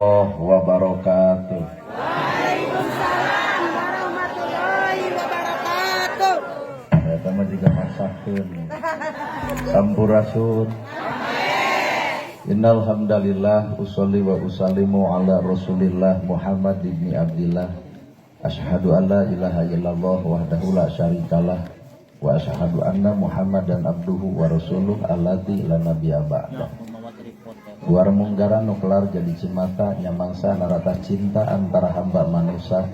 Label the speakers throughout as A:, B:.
A: Wabarakatuh.
B: Waalaikumsalam warahmatullahi wabarakatuh.
A: Eta mah juga masakeun. Sampurasun. Innal hamdalillah usolli wa usallimu ala Rasulillah Muhammad ibni Abdillah. Asyhadu an la ilaha illallah wahdahu la syarikalah wa asyhadu anna Muhammadan abduhu wa rasuluh alladzi la nabiyya ba'da. Luar munggara nuklar jadi cimata nyamangsa narata cinta antara hamba manusia.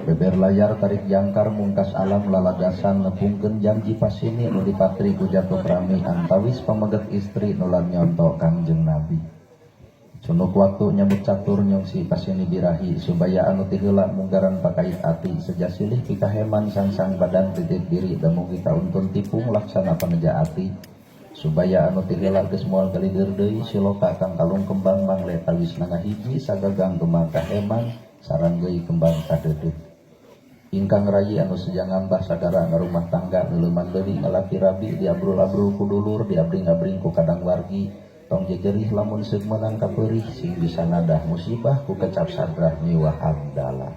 A: Beber layar tarik jangkar mungkas alam lalagasan nepungkeun janji pasini nu dipatri ku jatuh rami antawis pameget istri nulan nyonto Kangjeng Nabi. Sunuk waktu nyambut catur nyongsi pasini birahi supaya anu ti heula munggaran pakait ati sejasilih pikaheman sang badan titip diri damung kita untun tipung laksana paneja ati. Supaya anu ti heula geus moal galidir deui siloka kang kalung kembang mangle tawis nangah hiji sagagang kembang kaheman sareng deui kembang kadeudeut. Ingkang rayi anu sejang ngambah sagara ngarumah tangga nuleuman deui ngalaki rabi diabrul-abrul ku dulur diabring-abring ku kadang wargi tong jegerih lamun seug meunang kapeurih sing bisa nadah musibah ku kecap sadrah miwah hamdalah.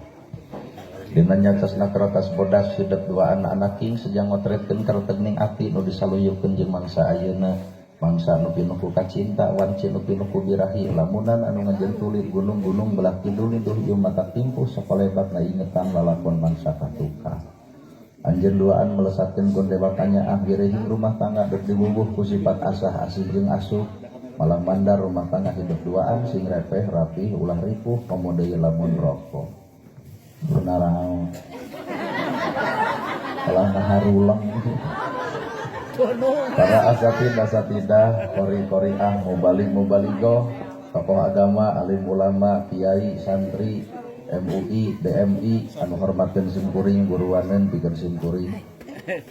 A: Dina nyacasna keratas bodas hidup dua anak-anak king sejang ngotretkeun kareteuning ati nu disaluyupkeun jeung mangsa ayeuna mangsa nu pinuh ku kacinta wanci nu pinuh ku birahi lamunan anu ngajentulit gunung-gunung belah kidul duh ieu mata timpuh sakolebatna ingetan lalakon mangsa katuka. Anjeun duaan melesatkeun kun dewatanya akhireuh rumah tangga deuk dibubuh ku sifat asah asih jeung asuh malah mandar rumah tangga hidup duaan sing repeh rapih ulah ripuh pamodeu lamun rokok. Benarang kalah ngaharulang para asatidah kori-koriah mubalik-mubaligoh tokoh agama alim ulama kiai santri MUI DMI anu hormatkeun simkuring guruaneun pikeun simkuring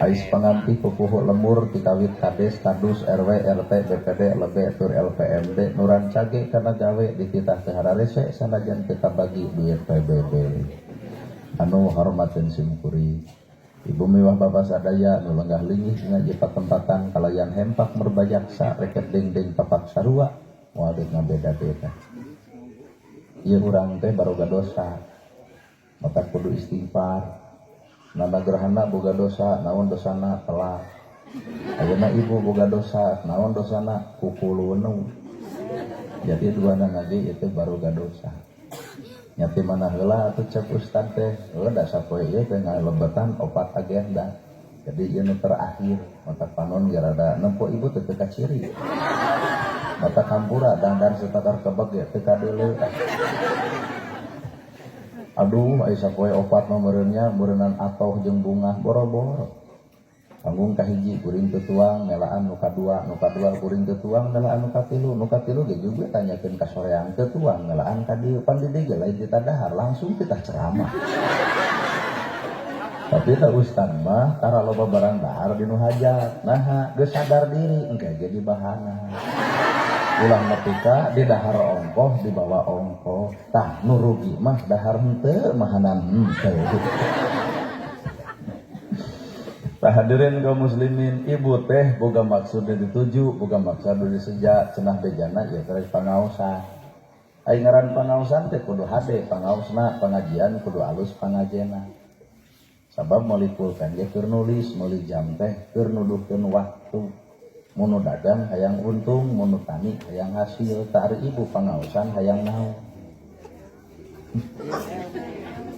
A: ais pangampi pupuh lemur tikawit kades kadus RW RT BPD LB tur LPMD nuran cage kana gawe dititah teu hararese sanajan teu kabagi duit PBB anu hormatkeun simkuring ibu mewah bapak sadaya nu lenggah linggih ngaji patempatan kalayan hempak merbajaksa reket deng-deng papak sarua moal deuk ngabeda-beda. Ieu urang teh baroga dosa maka kudu istighfar. Nana gerhana boga dosa naon dosana telah. Ayeuna ibu boga dosa naon dosana kukulunu. Jadi duana ngaji itu baroga dosa. Nyati mana heula atuh cek ustad teh da sapoe ieu teh ngalebetan opat agenda. Jadi ieu nu terakhir mata panon garada nempo ibu teu teu kaciri. Mata kampura dandan setakar kebeg teu kadeuleu. Aduh aya sapoe opat mah meureunnya meureunnan atoh jeung bunga boro-boro. Panggung kahiji kuring teu tuang nelaan nu kadua kuring teu tuang nelaan nu katilu ge juga tanyakeun ka soreang teu tuang nelaan ka dieu pan di dieu lain kita dahar langsung kita ceramah. Tapi ta ustad mah tara loba barang dahar di nu hajat nah geus sadar diri engke ge di bahana ulah nepika di dahar ongkoh dibawa ongkoh tah nu rugi mah dahar henteu mahanan henteu. Hadirin kaum muslimin, ibu teh boga maksud dituju, boga maksud diseja cenah bejana ya terus pangaosan. Ai ngaran pangaosan teh kudu hade pangaosna pengajian kudu alus pangajena. Sabab molipulkan ge keur nulis, meuli jam teh keur nuduhkeun waktu. Mun dagang hayang untung, mun tani hayang hasil, tah ari ibu pangaosan hayang naon.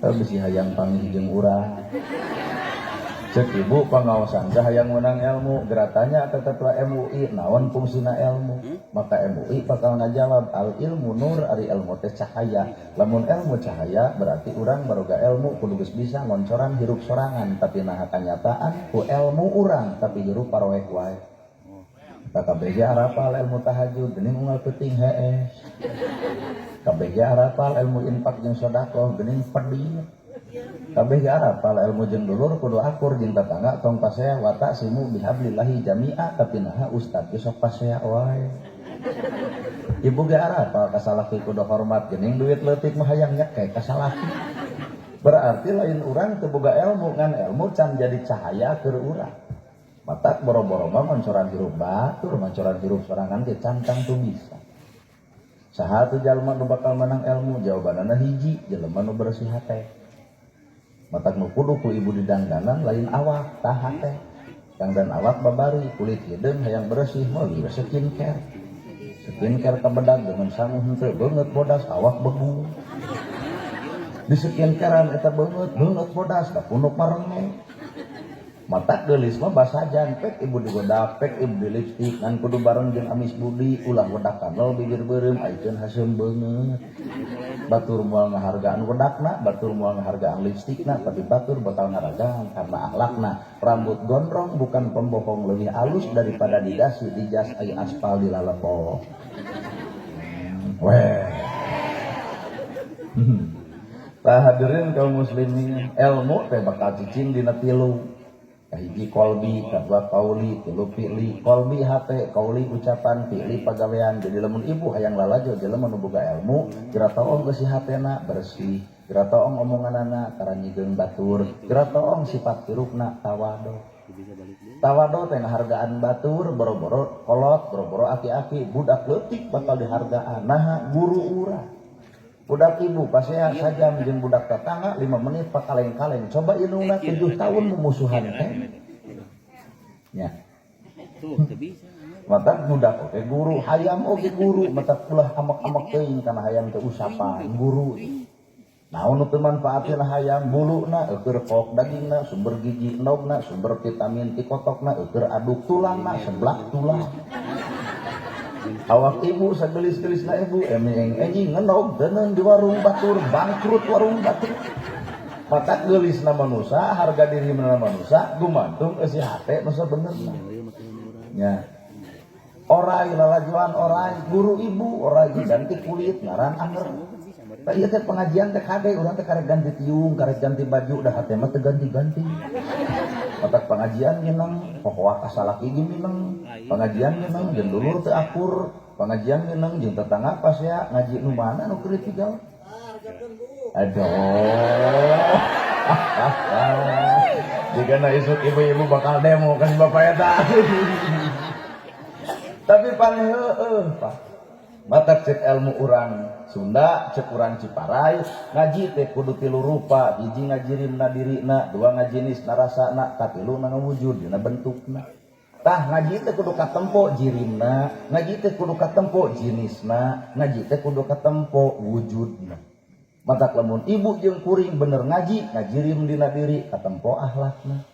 A: Tah bisi hayang panggih jeung urang. Cek ibu pangaosan teh hayang menang ilmu geratanya atau ketua MUI naon fungsina ilmu maka MUI bakal ngajawab al ilmu nur ari ilmu teh cahaya lamun ilmu cahaya berarti urang baroga ilmu kudu geus bisa ngoncoran hirup sorangan tapi nah kanyataan ku ilmu urang tapi hirup paroek wae kabeh harapal ilmu tahajud geuning unggal peuting hees kabeh harapal ilmu infak jeung sedekah geuning pedih kabeh harapal ilmu jeung dulur kudu akur jeung tetangga tong pasea wata simu bihablillahi jami'a tapi nah ustad ge sok pasea wae. Ibu ge harapal kasalaki kudu hormat geuning duit leutik mah hayang nyeke kasalaki. Berarti lain urang teu boga ilmu ngan ilmu can jadi cahaya keur urang. Matak boro-boro mah mancoran hirup batur mancoran hirup sorangan ge can tang tuh bisa. Saha teu jalma nu bakal menang ilmu? Jawabanana hiji, jelema nu bersih hate. Matak nu kudu ku ibu didangdanan lain awak, tah hate. Dangdan awak babari, kulit hideung hayang bersih meuli skincare. Skincare kabedag dengan sangu henteu beungeut bodas awak begu. Di skincarean eta beungeut bodas da punuk marenge. Matak geulis mah basajan pek ibu digoda pek ibu di lipstik ngan kudu bareng jeung amis budi ulah wedak kanel bibir beureum ayeuna haseum beungeut. Batur moal ngahargaan wedakna, batur moal ngahargaan lipstikna, tapi batur bakal ngaragaan karena akhlakna. Rambut gondrong bukan pembohong, lebih halus daripada didasi di jas aya aspal di lalepo. Weh. Tah hadirin kaum muslimin, ilmu teh bakal cicing dina tilu. Kahiji kolbi, kadua kauli, tilu fi'li. Kolbi hate, kauli ucapan, fi'li pagawean. Jadi lamun ibu hayang lalajo jelema nu boga ilmu, kira taong geus si hatena bersih, kira taong omonganana karanyikeun batur, kira taong sifat pirukna tawado. Tawado teh ngahargaan batur, boro-boro kolot, boro-boro aki-aki, budak leutik bakal dihargaan. Naha guru urang. Budak ibu pasea sajam jeung budak tetangga 5 menit pakaleng-kaleng. Coba indungna 7 tahun memusuhan teh. Nya. Tuh teu bisa. Mata budak oge guru, hayam oge guru, mata ulah amek-amek teuing kana hayam teh usapan guru. Naon nu teu manfaatna hayam buluna eueur kok dagingna, sumber gizi endogna, sumber vitamin ti kotokna, eueur aduk tulangna, seblak tulang. Awak ibu sagelis-gelisna ibu emeng-enyi ngenog deuneun di warung batur, bangkrut warung batur. Matak geulisna manusa, harga dirina manusa gumantung eusi hate nu sabenerna. Nya. Orai lalajuan orai guru ibu, orai ganti kulit ngaran anger. Tah ieu teh pengajian teh kade urang teh karek ganti tiung, karek ganti baju, dah hate mah teu ganti-ganti. Matak pengajian ngeunang, pohoak asalaki ge mineng. Pengajian ngeunang jeung dulur teu akur, pengajian ngeunang jeung tetangga pas ya ngaji nu mana nu keur tigal. Aduh. Jigana isuk ibu-ibu bakal demo kan bapak eta. Tapi paling heueuh, Pak. Matak cek ilmu urang Sunda, cek urang Ciparai, ngaji teh kudu tilu rupa, hiji ngajirimna dirina, dua ngajinisna rasana, katiluna ngawujud dina bentukna. Tah ngaji teh kudu katempo jirimna, ngaji teh kudu katempo jinisna, ngaji teh kudu katempo wujudna. Matak lamun ibu jeung kuring bener ngaji, ngajirim dina diri, katempo akhlakna.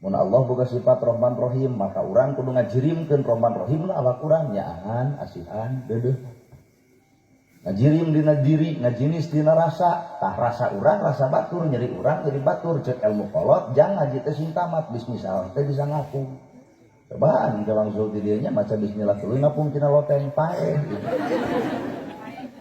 A: Mun Allah boga sifat Rahman Rahim, maka urang kudu ngajirimkeun Rahman Rahim na awak urang nyaan, asihan, deudeuh. Ngajirim dina diri, ngajinis dina rasa, tah rasa urang rasa batur, nyeri urang jadi batur, cek ilmu kolot, jang ngaji teh sing tamat, bismillah teh bisa ngapung. Cobaan kalau langsung di dieu nya maca bismillah tuluy ngapung tina loteng pae.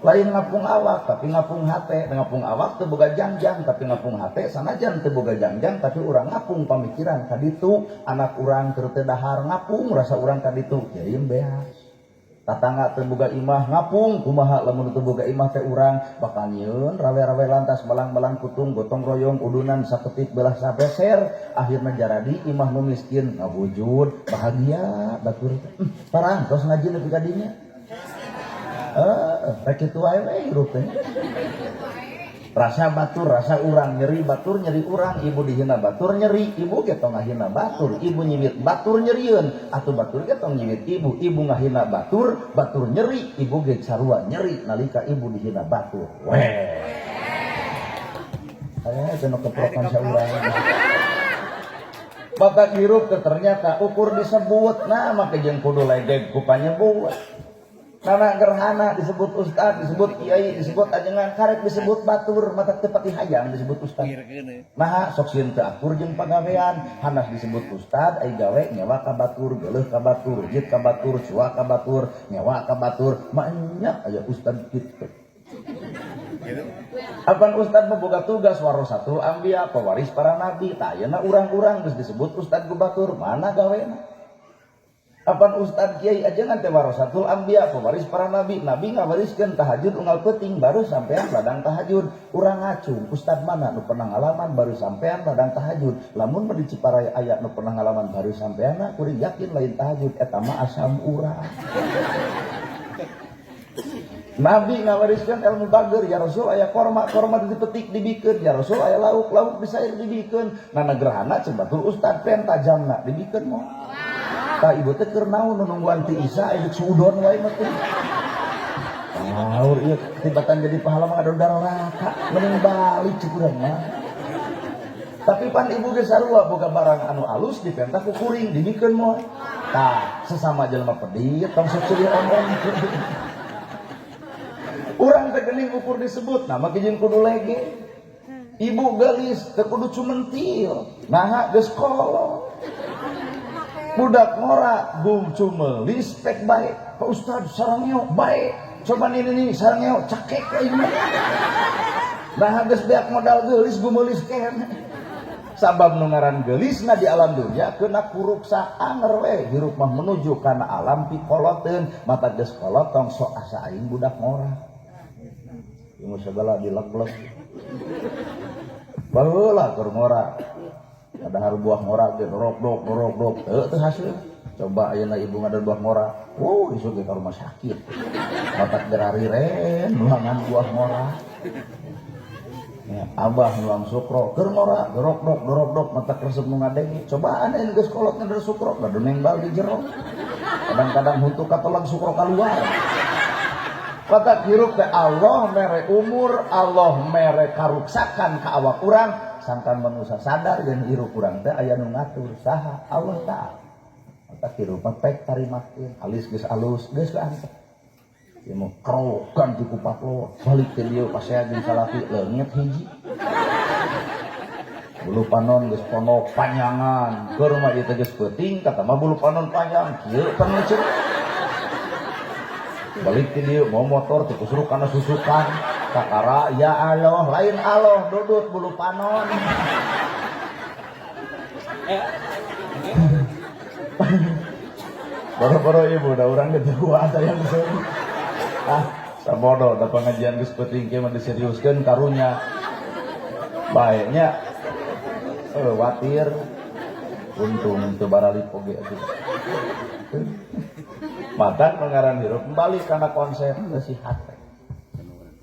A: Lain ngapung awak tapi ngapung hate, ngapung awak teu boga jangjang tapi ngapung hate sanajan teu boga jangjang tapi urang ngapung pamikiran kaditu, anak urang keur teu dahar ngapung rasa urang kaditu jadi beas. Tatangga teu boga imah ngapung kumaha lamun teu boga imah teh urang bakal nyieun rawe-rawe lantas balang-balang kutung gotong royong udunan saketik belah sabeser akhirna jaradi imah nu miskin ngawujud bahagia batur parang tos ngaji nepi ka dinya. Rek kitu wae hirup teh. Rasa batur, rasa urang nyeri batur nyeri urang, ibu dihina batur nyeri, ibu ge tong ngahina batur, ibu nyiwit batur nyerieun, atuh batur ge tong nyiwit ibu, ibu ngahina batur, batur nyeri, ibu ge sarua nyeri nalika ibu dihina batur. Weh. Aya cenah keprokan saurang. Batak hirup ternyata ukur disebut, nah maka jeung kudu legeg ku panyebut. Karena gerhana disebut ustad, disebut kiai, disebut ajengan, karek disebut batur, mata tepati hayang disebut ustad. Nah, sok sieun teu akur jeung pagawean, hanas disebut ustad, ai gawe nyawa ka batur, geuleuh ka batur, jit ka batur, cua ka batur, nyawa ka batur, banyak aya ustad kitu. Apan ustad boga tugas warasatul anbiya, pewaris para nabi, tah ayeuna urang-urang geus disebut ustad ku batur, mana gawena? Apan ustad kiai ajengan teh warasatul anbiya, pewaris para nabi, nabi ngawariskeun tahajud unggal peuting baru sampean ladang tahajud. Urang ngacung, ustad mana nu pernah ngalaman baru sampean ladang tahajud. Lamun di Ciparai aya nu pernah ngalaman baru sampean, kuring yakin lain tahajud eta mah asam urang. Nabi ngawariskan ilmu bager, ya Rasul aya korma dipetik dibikeun, ya Rasul aya lauk disair dibikeun. Nana gerhana cen batur ustad pen tajamna dibikeun moal. Tah ibu teh keur naon nungguan ti Isa aya suudon wae mah teh. Ngawur ieu tibatan jadi pahala mah ada neraka, mending balik cukuran mah. Tapi pan ibu ge sarua boga barang anu alus dipentah ku kuring dibikeun moal. Tah sesama jelema pedit tong sok ceuliu omong. Urang teh geuning ukur disebut nama kijing kudu lege. Ibu gelis teu kudu cumentil. Naha geus kolot. Budak ngora bung cumelis pek bae. Pak Ustad sareng yo bae. Coba ini sareng yo cakek aing mah. Naha geus beak modal geulis gumelis kene. Sabab nu ngaran geulisna di alam dunya keuna kuruksa anger we hirup mah menuju kana alam pikoloteun mata geus kolot tong sok asa aing budak ngora. Ilmu segala dilek-lek. Baheula keur ngora. Padahal buah ngora ge dorok-dok. Teu hasil. Coba ayeuna ibu ngadon buah ngora. Isuk ge ka rumah sakit. Matak gerariren nuangan buah ngora. Ya, abah nuang sukro keur ngora dorok-dok matak resep nu ngadeng. Cobaan anu geus kolot ngeder sukro gadon nengbal di jero. Kadang-kadang huntu katolang sukro kaluar. Patak hirup ke Allah mere umur, Allah mere karuksakan ka awak urang, sangkan manusia sadar dan hirup urang teh aya nu ngatur saha Allah taala. Patak hirup pek tarimakeun, alis geus alus, geus antep. Ieu mah kerokan ti kupat lo, balik teh dieu pasea jeung salaki leungit hiji. Bulu panon geus pono panjangan, keur mah ieu teh geus peuting, kata mah bulu panon panjang, kieu pan leceur. Balik ke dia mau motor tikus suruh karena susukan kakara ya Allah lain Allah dudut bulu panon. Boro-boro ibu udah orang gede ada yang kesini. Sabodo da pengajian geus peuting ke mah diseriuskeun karunya. Baiknya watir untung teu baralik oge atuh. Madan mengaran hirup kembali karena konsep si hate.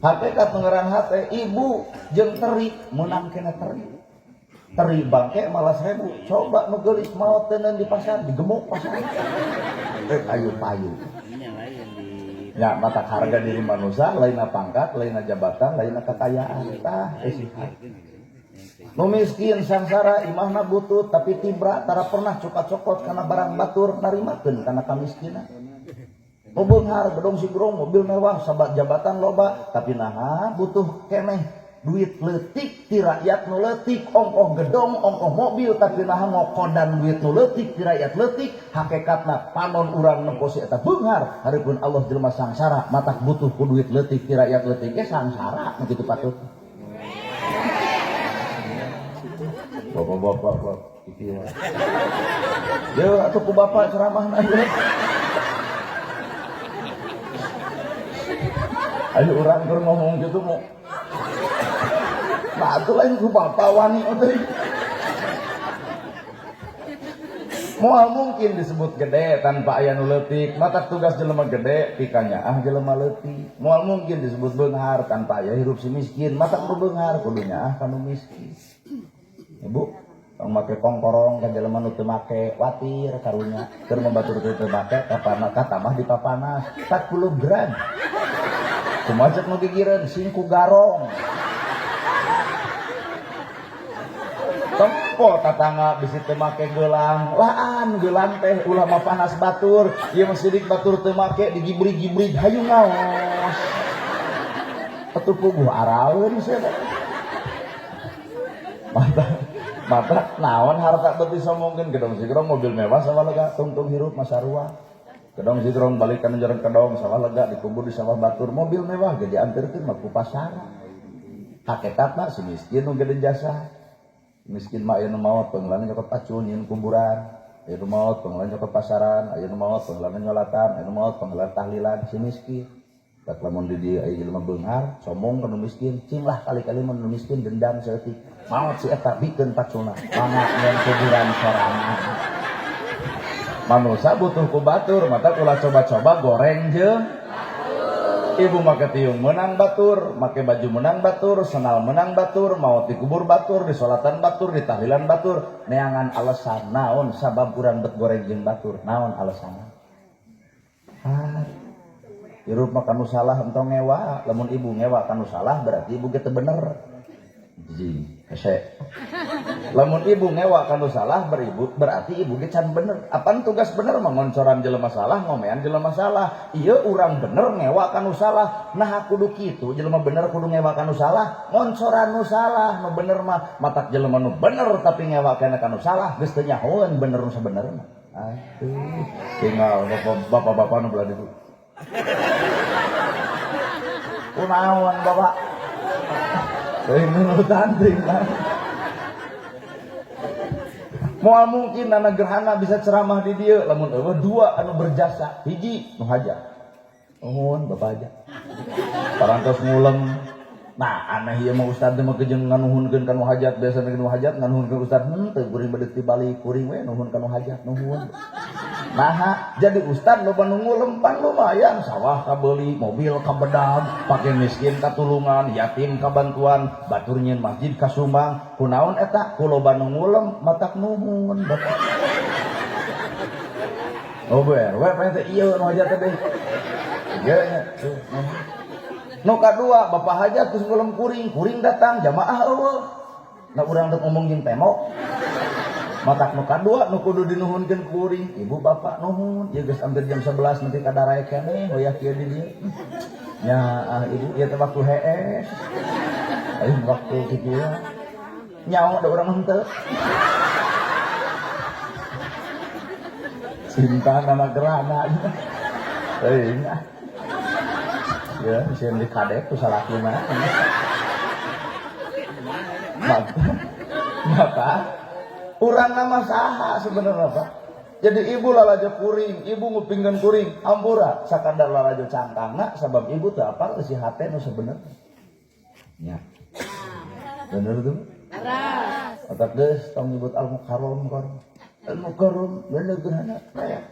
A: Hakikat mengaran hate ibu jeung teri menang kena teri. Teri bangke malah 1000. Coba nu geulis maot teuneun di pasar digemuk pasar. Ayu payu. Ya mata harga diri manusia lainna pangkat, lainna jabatan, lainna kekayaan. Tah si hate. Nu miskin sangsara imahna butut tapi tibra tara pernah cokot-cokot karena barang batur narimakeun karena kamiskinan. Beunghar gedong sigrong mobil mewah sabat jabatan loba tapi naha butuh keneh duit leutik ti rakyat nu leutik ongkoh gedong ongkoh mobil tapi naha ngokodan duit nu leutik ti rakyat leutik hakikatna panon urang nemposi eta beunghar hareupeun Allah jelema sangsara matak butuh ku duit leutik ti rakyat leutik ge sangsara nu kitu patut. Bapak-bapak iki mah. Yo atuh ku bapak ceramahna ge. Ayo orang keur ngomong gitu mau. Nah atuh lain ku bapak wani teh. Moal mungkin disebut gede tanpa aya nu leutik, matak tugas jelema gede pikanya jelema leutik. Moal mungkin disebut beunghar tanpa aya hirup si miskin, matak nu beunghar kudunya kanu miskin. Ibu, tong make kongkorong ka jelema nu teu make watir karunya keur membatur teu make kapana katamah dipapanas 40 gram. Kumaha nu gigireun singku garong. Tempo tatangga bisi teu make geulang, laan geulang teh ulah mah panas batur, ieu mah sidik batur teu make digibrig-gibrig hayu ngaos. Atuh puguh araweun sia. Mata naon harta beuti somongkeun gedong sigrong mobil mewah sawalega tungtung hirup masarua. Kedong sigrong balik kana jaran kedong sawalega dikubur di sawah batur mobil mewah ge dianterkeun mah ku pasar. Hakikatna si miskin nu gede jasa. Miskin mah aya nu maot pengeulana nyokot pacun nyin kuburan, aya nu maot pengeulana nyokot pasaran, aya nu maot pengeulana nyolatan, aya nu maot pengeulana tahlilan si miskin. Tak lamun di dieu aya jelema beunghar sombong ka nu miskin, cinglah kali-kali mun nu miskin dendam saeutik. Maot si eta bikeun pacuna, mangga nyen kuburan sorangan. Manusia butuh ku batur, mata ulah coba-coba goreng jeung Ibu make tiung menang batur, make baju menang batur, senal menang batur, mau dikubur batur, disolatan batur, ditahlilan batur. Neangan alasan naon sabab urang bet goreng jeung batur, naon alasan? Hirup makan salah entong ngewa, lamun ibu ngewa kanu salah berarti ibu kita bener. Ji, hese. Lamun ibu ngewa kanu salah berarti ibu ge can bener. Apaan tugas bener mengoncoran jelema salah, ngomean jelema salah. Ieu urang bener ngewa kanu salah. Nah kudu kitu, jelema bener kudu ngewa kanu salah, ngoncoran nu salah. Nu bener mah matak jelema nu bener tapi ngewa kana kanu salah, geus teu nyahoeun bener nu sabenerna. Aduh, tinggal bapak-bapak nu belah ditu. Kunaon bapak? Nunutan tinggal. Moal mungkin anak gerhana bisa ceramah di dia, lamun eueuh dua anu berjasa, hiji nu hajat. Nuhun bapak aja. Parantos ngulem. Nah, aneh ieu mah ustad teh mah kejeung nganuhunkeun kanu hajat, biasana kanu hajat nganuhunkeun ustad, teu kuring bade tibalik kuring we nuhun kanu hajat, nuhun. Nah, jadi ustad loba nu ngulem pan lumayan, sawah kabeuli, mobil kabedab, pake miskin katulungan, yatim kabantuan, batur nyieun masjid kasumbang. Kunaon eta? Ku loba nu ngulem matak nuhun bapak. Oh ber, we teh ieu nu hajat teh. Ieu nya. Nu kadua bapak hajat geus ngulem kuring datang jamaah eueuh. Na urang teu ngomong jeung tembok. Matak nu kadua nu kudu dinuhunkeun kuring, ibu bapak nuhun. Ieu geus hampir jam 11 nanti kadarae keneh hoyak kieu di dieu. Nya ibu ieu teh waktu hees. Aya waktu kitu ya. Nyaho da urang henteu. Cinta nama gerhana. Teuing ah. Ya, sieun dikadek ku salakina. Maka urang nama saha sebenarnya Pak. Jadi ibu lalajo kuring, ibu ngupingkeun kuring, ampura sakadar lalajo cangkangna sabab ibu teu apal isi hate nu sabenerna. Nya. Bener tuh? Aras. Otak geus tong nyebut al-mukarram karon. Al-mukarram bener gerhana aya.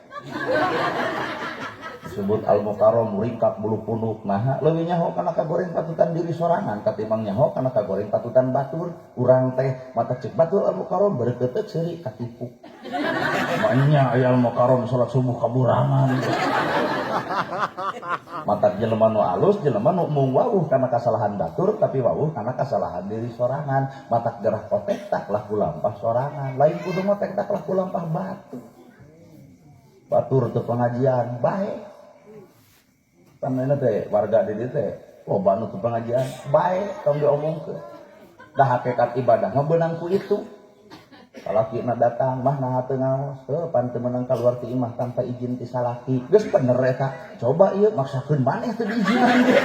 A: Disebut al-mukarram ringkak bulu punuk. Nah, leuwih nyaho kana kagoreng patutan diri sorangan katimbang nyaho kana kagoreng patutan batur. Urang teh mata cek batur al-mukarram beureukeut seuri katipu. Manya aya al-mukarram salat subuh kaburangan. Mata jelema nu alus, jelema nu mung wawuh kana kasalahan batur tapi wawuh kana kasalahan diri sorangan. Mata gerah kotek tak laku lampah sorangan. Lain kudu motek tak laku lampah batur. Batur teu pengajian bae. Panena teh warga di dieu teh loba nu teu pengajian bae tong diomongkeun. Da hakikat ibadah mah beunang ku itu. Salakina datang mah naha teu ngaos, teu pan teu meunang kaluar ti imah tanpa izin ti salaki. Geus bener eta. Coba ieu maksakeun maneh teu diizinan ieu.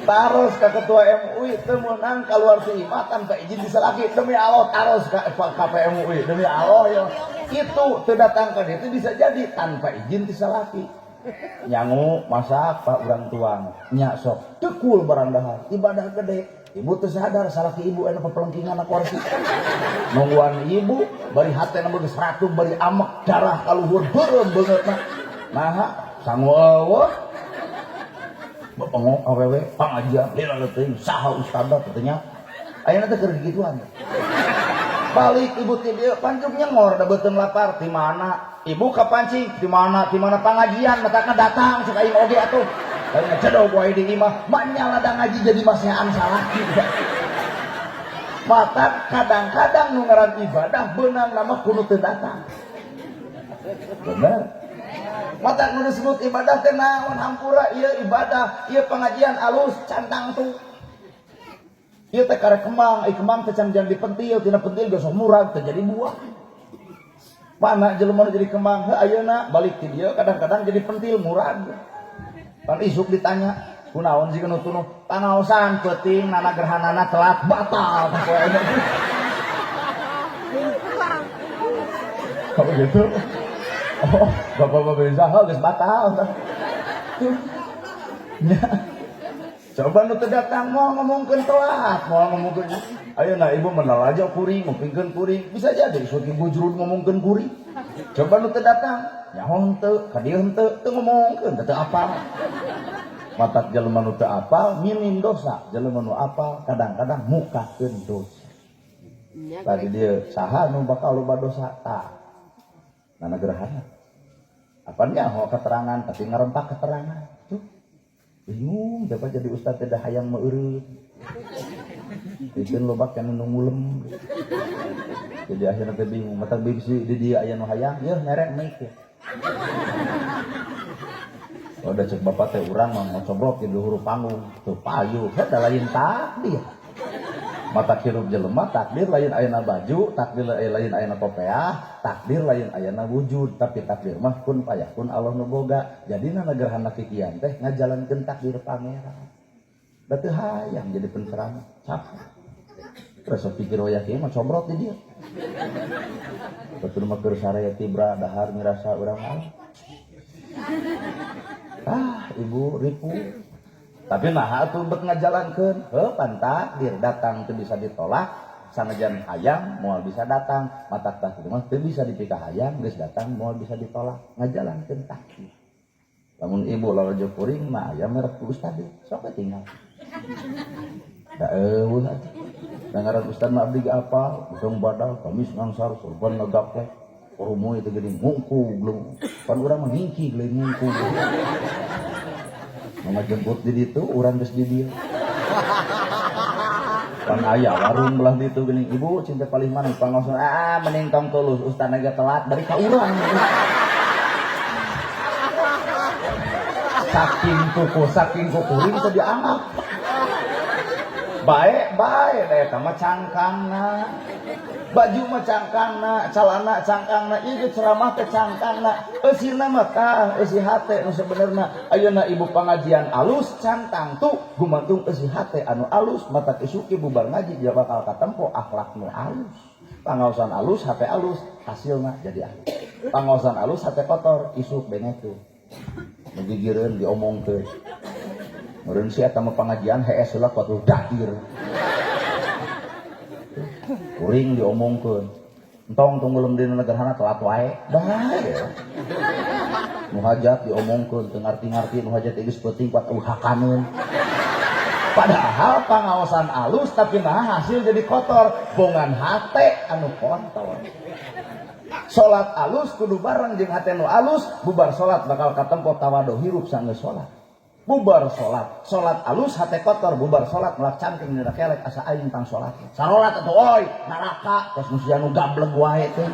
A: Taros ka ketua MUI teu meunang kaluar ti imah tanpa izin ti salaki. Demi Allah taros ka MUI demi Allah ya. Itu teu datang ka dieu bisa jadi tanpa izin ti salaki. Nyangu masak Pak urang tuang nya sok tekul barang dahar ibadah gede ibu teu sadar salaki ibu anu papelengkingan kursi nungguan ibu bari hatena geus ratu bari amek darah kaluhur beureum beungeutna naha sangu eueuh bepengok awewe pangajian lila leuting saha ustadzna teh nya ayeuna teh keur gituan balik ibu ti dieu pancuk nyengor da beuteung lapar ti mana ibu kapancing di mana pengajian matakna datang cek aing oge atuh aing cedog wae di imah manya lada ngaji jadi masehan salaki matak kadang-kadang nu ngaran ibadah beunang nama kudu teu datang bener matak nu disebut ibadah teh naon hampura ieu ibadah ieu pengajian alus cantang tuh ieu teh karek kembang kembang teh can dipentil tina pentil geus murag teh jadi buah. Mana jelema jadi kembang ayeuna balik ti dieu kadang-kadang jadi pentil murag. Pan isuk ditanya, kunaon sih nu tunuh? Pangaosan peuting nana gerhanana telat batal poe. Kalau gitu. Oh, bapak-bapak saha geus batal. Ya. Coba nu teu datang mau ngomongkeun telat, mau ngomongkeun ayeuna ibu menal aja kuring, ngupingkeun kuring, bisa jadi sok ibu jurud ngomongkeun kuring. Coba nu teu datang, nyaho henteu, ka dieu henteu, teu ngomongkeun, teu apal. Matak jelema nu teu apal minim dosa, jelema nu apal kadang-kadang mukakeun dosa. Tadi dia saha nu bakal loba dosa tah. Nana gerhana. Apanya ho keterangan tapi ngarempak keterangan. Tuh. Bingung dapat jadi ustaz teh hayang meureut. Bikin loba kan nu ngulem. Jadi akhirnya teh bingung, matak bisi di dia aya nu hayang, yeuh merek meuk ya. Udah cek bapak teh urang mah ngocobrok di luhur panggung, tuh payu, da lain takdir. Mata hirup jelema takdir lain ayana baju, takdir lain ayana kopeah, takdir lain ayana wujud, tapi takdir mah kun payakun Allah nu boga. Jadina gerhana kikian teh ngajalankeun takdir pangeran. Da teu hayang jadi penceramah, capek. Terus pikir waya kieu mah cobrot di dieu. Betul mah keur saraya tibra dahar mirasa urang mah. Ibu ripu. Tapi nah atuh bet ngajalankeun, pan takdir datang teu bisa ditolak, sanajan hayang moal bisa datang, matak takdir mah teu bisa dipikah hayang, geus datang moal bisa ditolak, ngajalankeun takdir. Lamun ibu lolojo kuring mah aya merek ustad sok tinggal. Da eueuh atuh. Dengaran ustad mah abdi apa? Usung badal, kamis ngangsar, sorban ngagapke. Rumo itu geuning ngungku belum. Pan urang mah ngingki geuning ngungku. Mama jemput di ditu, urang geus di dieu. Pan aya warung belah ditu geuning ibu cinta paling mana pangaos mending tong tulus ustad naga telat bari ka urang. Saking kuring teu dianggap. Bae deh eta mah cangkangna. Baju mah cangkangna, celana cangkangna, ieu ceramah teh cangkangna. Eusina mah tah eusi hate nu sabenerna. Ayeuna ibu pangajian alus cangkang tuh gumantung eusi hate anu alus, mata isuki bubar ngaji dia bakal katempo akhlak nu alus. Pangaosan alus, hate alus, hasilna jadi alus. Pangaosan alus, hate kotor, isuk bengekeun. Ngigireun diomongkeun. Meureun sia eta mah pangajian hees heula kudu dakir. Kuring diomongkeun. Entong tunggulem dina negarana telat wae. Bae. Nu hajat diomongkeun teu ngarti-ngarti nu hajat geus peuting kuat uhakaneun. Padahal pangaosan alus tapi nah hasil jadi kotor, bongan hate anu kotor. Salat alus kudu bareng jeung hate nu alus, bubar salat bakal katempo tawadhu hirup sanggeus salat. Bubar salat alus hate kotor, bubar salat melak cangking dina kelek asa aing tang salat. Sarolat atuh oi, neraka tos musia nu gableg wae teh.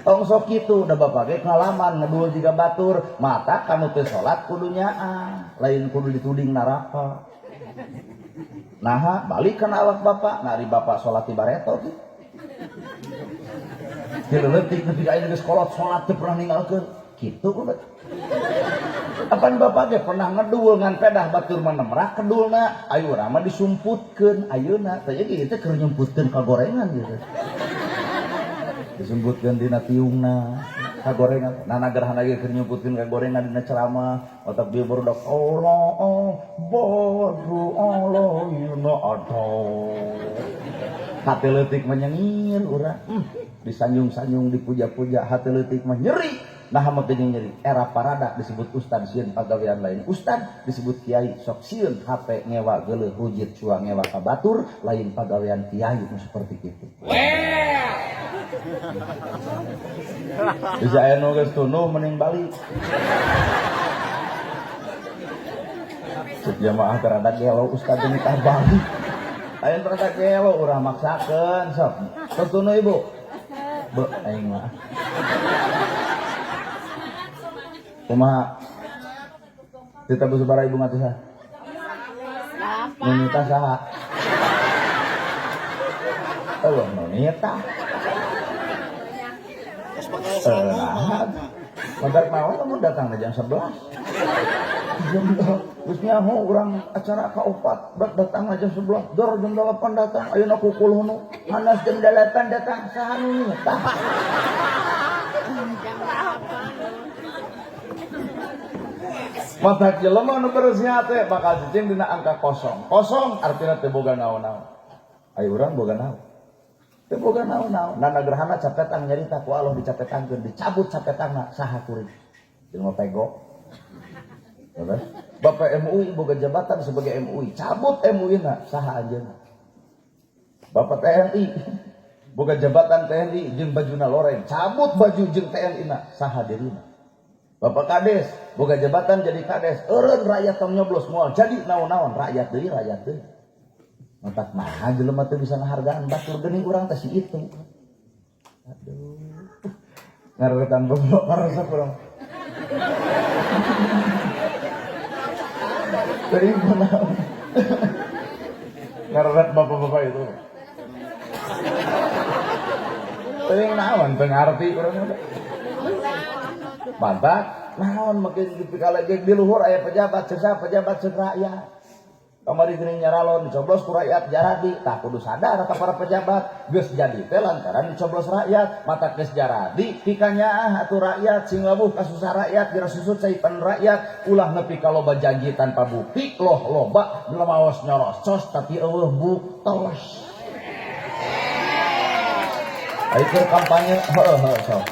A: Tong sok kitu da bapak ge ngalaman ngeduul jiga batur, mata kanu teu salat kudu nyaah, lain kudu dituding neraka. Naha balik kana awak bapak, nari bapak salat ti bareto teh. Kieu leutik nepi ka aing geus kolot salat teu pernah ninggalkeun. Kitu kudu. Apan bapak ge pernah ngeduul ngan pedah batur mah nemrak kedulna, ayo urang mah disumputkeun ayeuna teh ieu teh keur nyumputkeun ka gorengan gitu. Disumputkeun dina tiungna ka gorengan. Nana gerhana ge keur nyumputkeun ka gorengan dina ceramah, otak dia barudak Allah badru alaina adaw. Hati leutik mah nyengir urang. Disanjung-sanjung dipuja-puja hati leutik mah nyeri. Nah mah teh nyeri era parada disebut ustad sieun pagawean lain ustad disebut kiai sok sieun hape ngewa geuleuh rujit cua ngewa ka batur lain pagawean kiai nu seperti kitu. Bisa aya nu geus tunuh mending balik. Cek jamaah terada gelo ustad ini tah balik. Ayeuna terada gelo urang maksakeun sok. Tos tunuh ibu. Be aing mah. Kumaha kita busubara ibu ngatu saha? Nunita saha? Allah nunita. Madak mawon lamun datang jam 11. Jam 12. Geus nyaho urang acara ka 4, datang jam 11. Dor jam 8 datang. Ayeuna pukul 6. Hanas jam 8 datang saha nu nunita? Matak jelema nu beresnya teh bakal cicing dina angka kosong. Kosong artinya teh boga naon-naon. Aya urang boga naon. Teu boga naon-naon. Nana gerhana capetang nyarita ku Allah dicapetangkeun, dicabut capetangna saha kuring. Jelema pego. Terus Bapak MUI boga jabatan sebagai MUI, cabut MUI-na saha anjeunna. Bapak TNI boga jabatan TNI jeung bajuna loreng, cabut baju jeung TNI-na saha dirina. Bapak Kades boga jabatan jadi Kades, eureun rakyat tong nyoblos moal jadi naon-naon rakyat deui. Mentak mah jelema teu bisa ngahargaan batur geuning urang teh si itu. Aduh. Ngareretan boblok maresep urang. Teuing naon. Ngareret bapak-bapak itu. Teuing naon teu ngarti urang mah. Mantak naon makin dipikalegeg di luhur aya pejabat sesa pejabat seun rakyat. Kamari geuning nyaralon dicoblos ku rakyat jaradi, tah kudu sadar ka para pejabat geus jadi teh lantaran dicoblos rakyat, mata geus jaradi pikanyaah atuh rakyat sing labuh kasusah rakyat geus susut saipan rakyat ulah nepi ka loba janji tanpa bukti loba lemaos nyorosos tapi eueuh buktos. Aikur kampanye heueuh sok.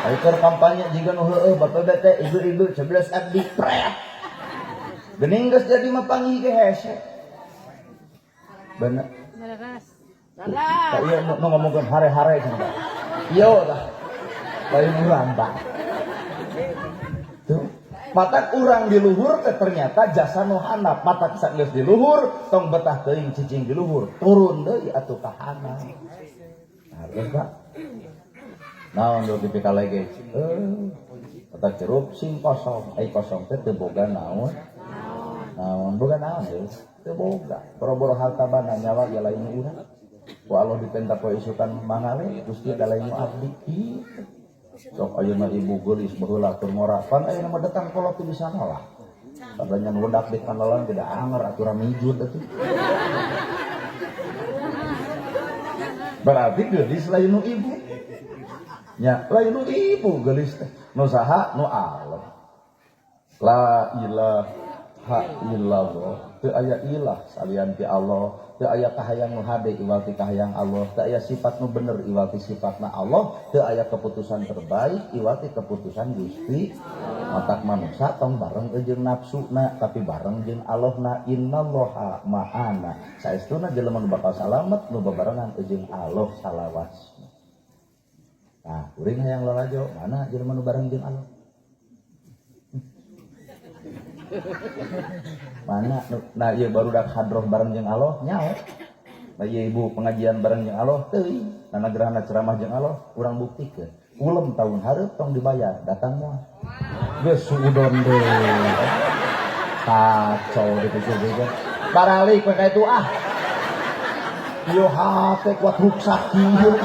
A: Aikur kampanye jiga nu heueuh bapak teh ibu-ibu 11 abdi pret. Gening geus jadi mah panggih ge hese. Bener.
B: Laras.
A: Ka ieu nu ngomongkeun hare-hare cenah. Ieu tah. Lain urang tah. Tuh. Mata urang di luhur teh ternyata jasa nu handap. Mata geus di luhur tong betah teuing cicing di luhur. Turun deui atuh ka handap. Nah, geus Pak. Naon do dipikalegeg? Mata cerup sing kosong. Ai kosong teh teu boga naon. Naon boga naon deui teu boga boro-boro hartabana nyawa ya lain urang ku Allah dipenta poe isukan mangale Gusti da lain abdi sok ayeuna ibu geulis baheula keur ngorapan ayeuna mah datang kolot teu bisa nolak padanya nudak di kanolan tidak anger aturan mijut atuh berarti geulis lain nu ibu nya lain nu ibu geulis teh nu saha nu Allah la ilaha illallah teu aya ilah salian ti Allah teu aya kahayang nu hade iwal ti kahayang Allah teu aya sifat nu bener iwal ti sifatna Allah teu aya keputusan terbaik iwal ti keputusan Gusti matak manusia tong bareng jeung nafsuna tapi bareng jeung Allahna innallaha ma'ana saestuna jelema nu bakal salamet nu bebarengan jeung Allah salawasna. Nah kuring hayang lalajo mana jelema nu bareng jeung Allah mana nah ieu barudak hadroh bareng jeung Allah nyaho nah ieu ibu pengajian bareng jeung Allah teuing nana gerhana ceramah jeung Allah urang buktikeun ulem tahun hareup tong dibayar datang moal geus suudon deui kacau dipikir-pikir baralik we ka itu ieu hate kuat ruksak ieu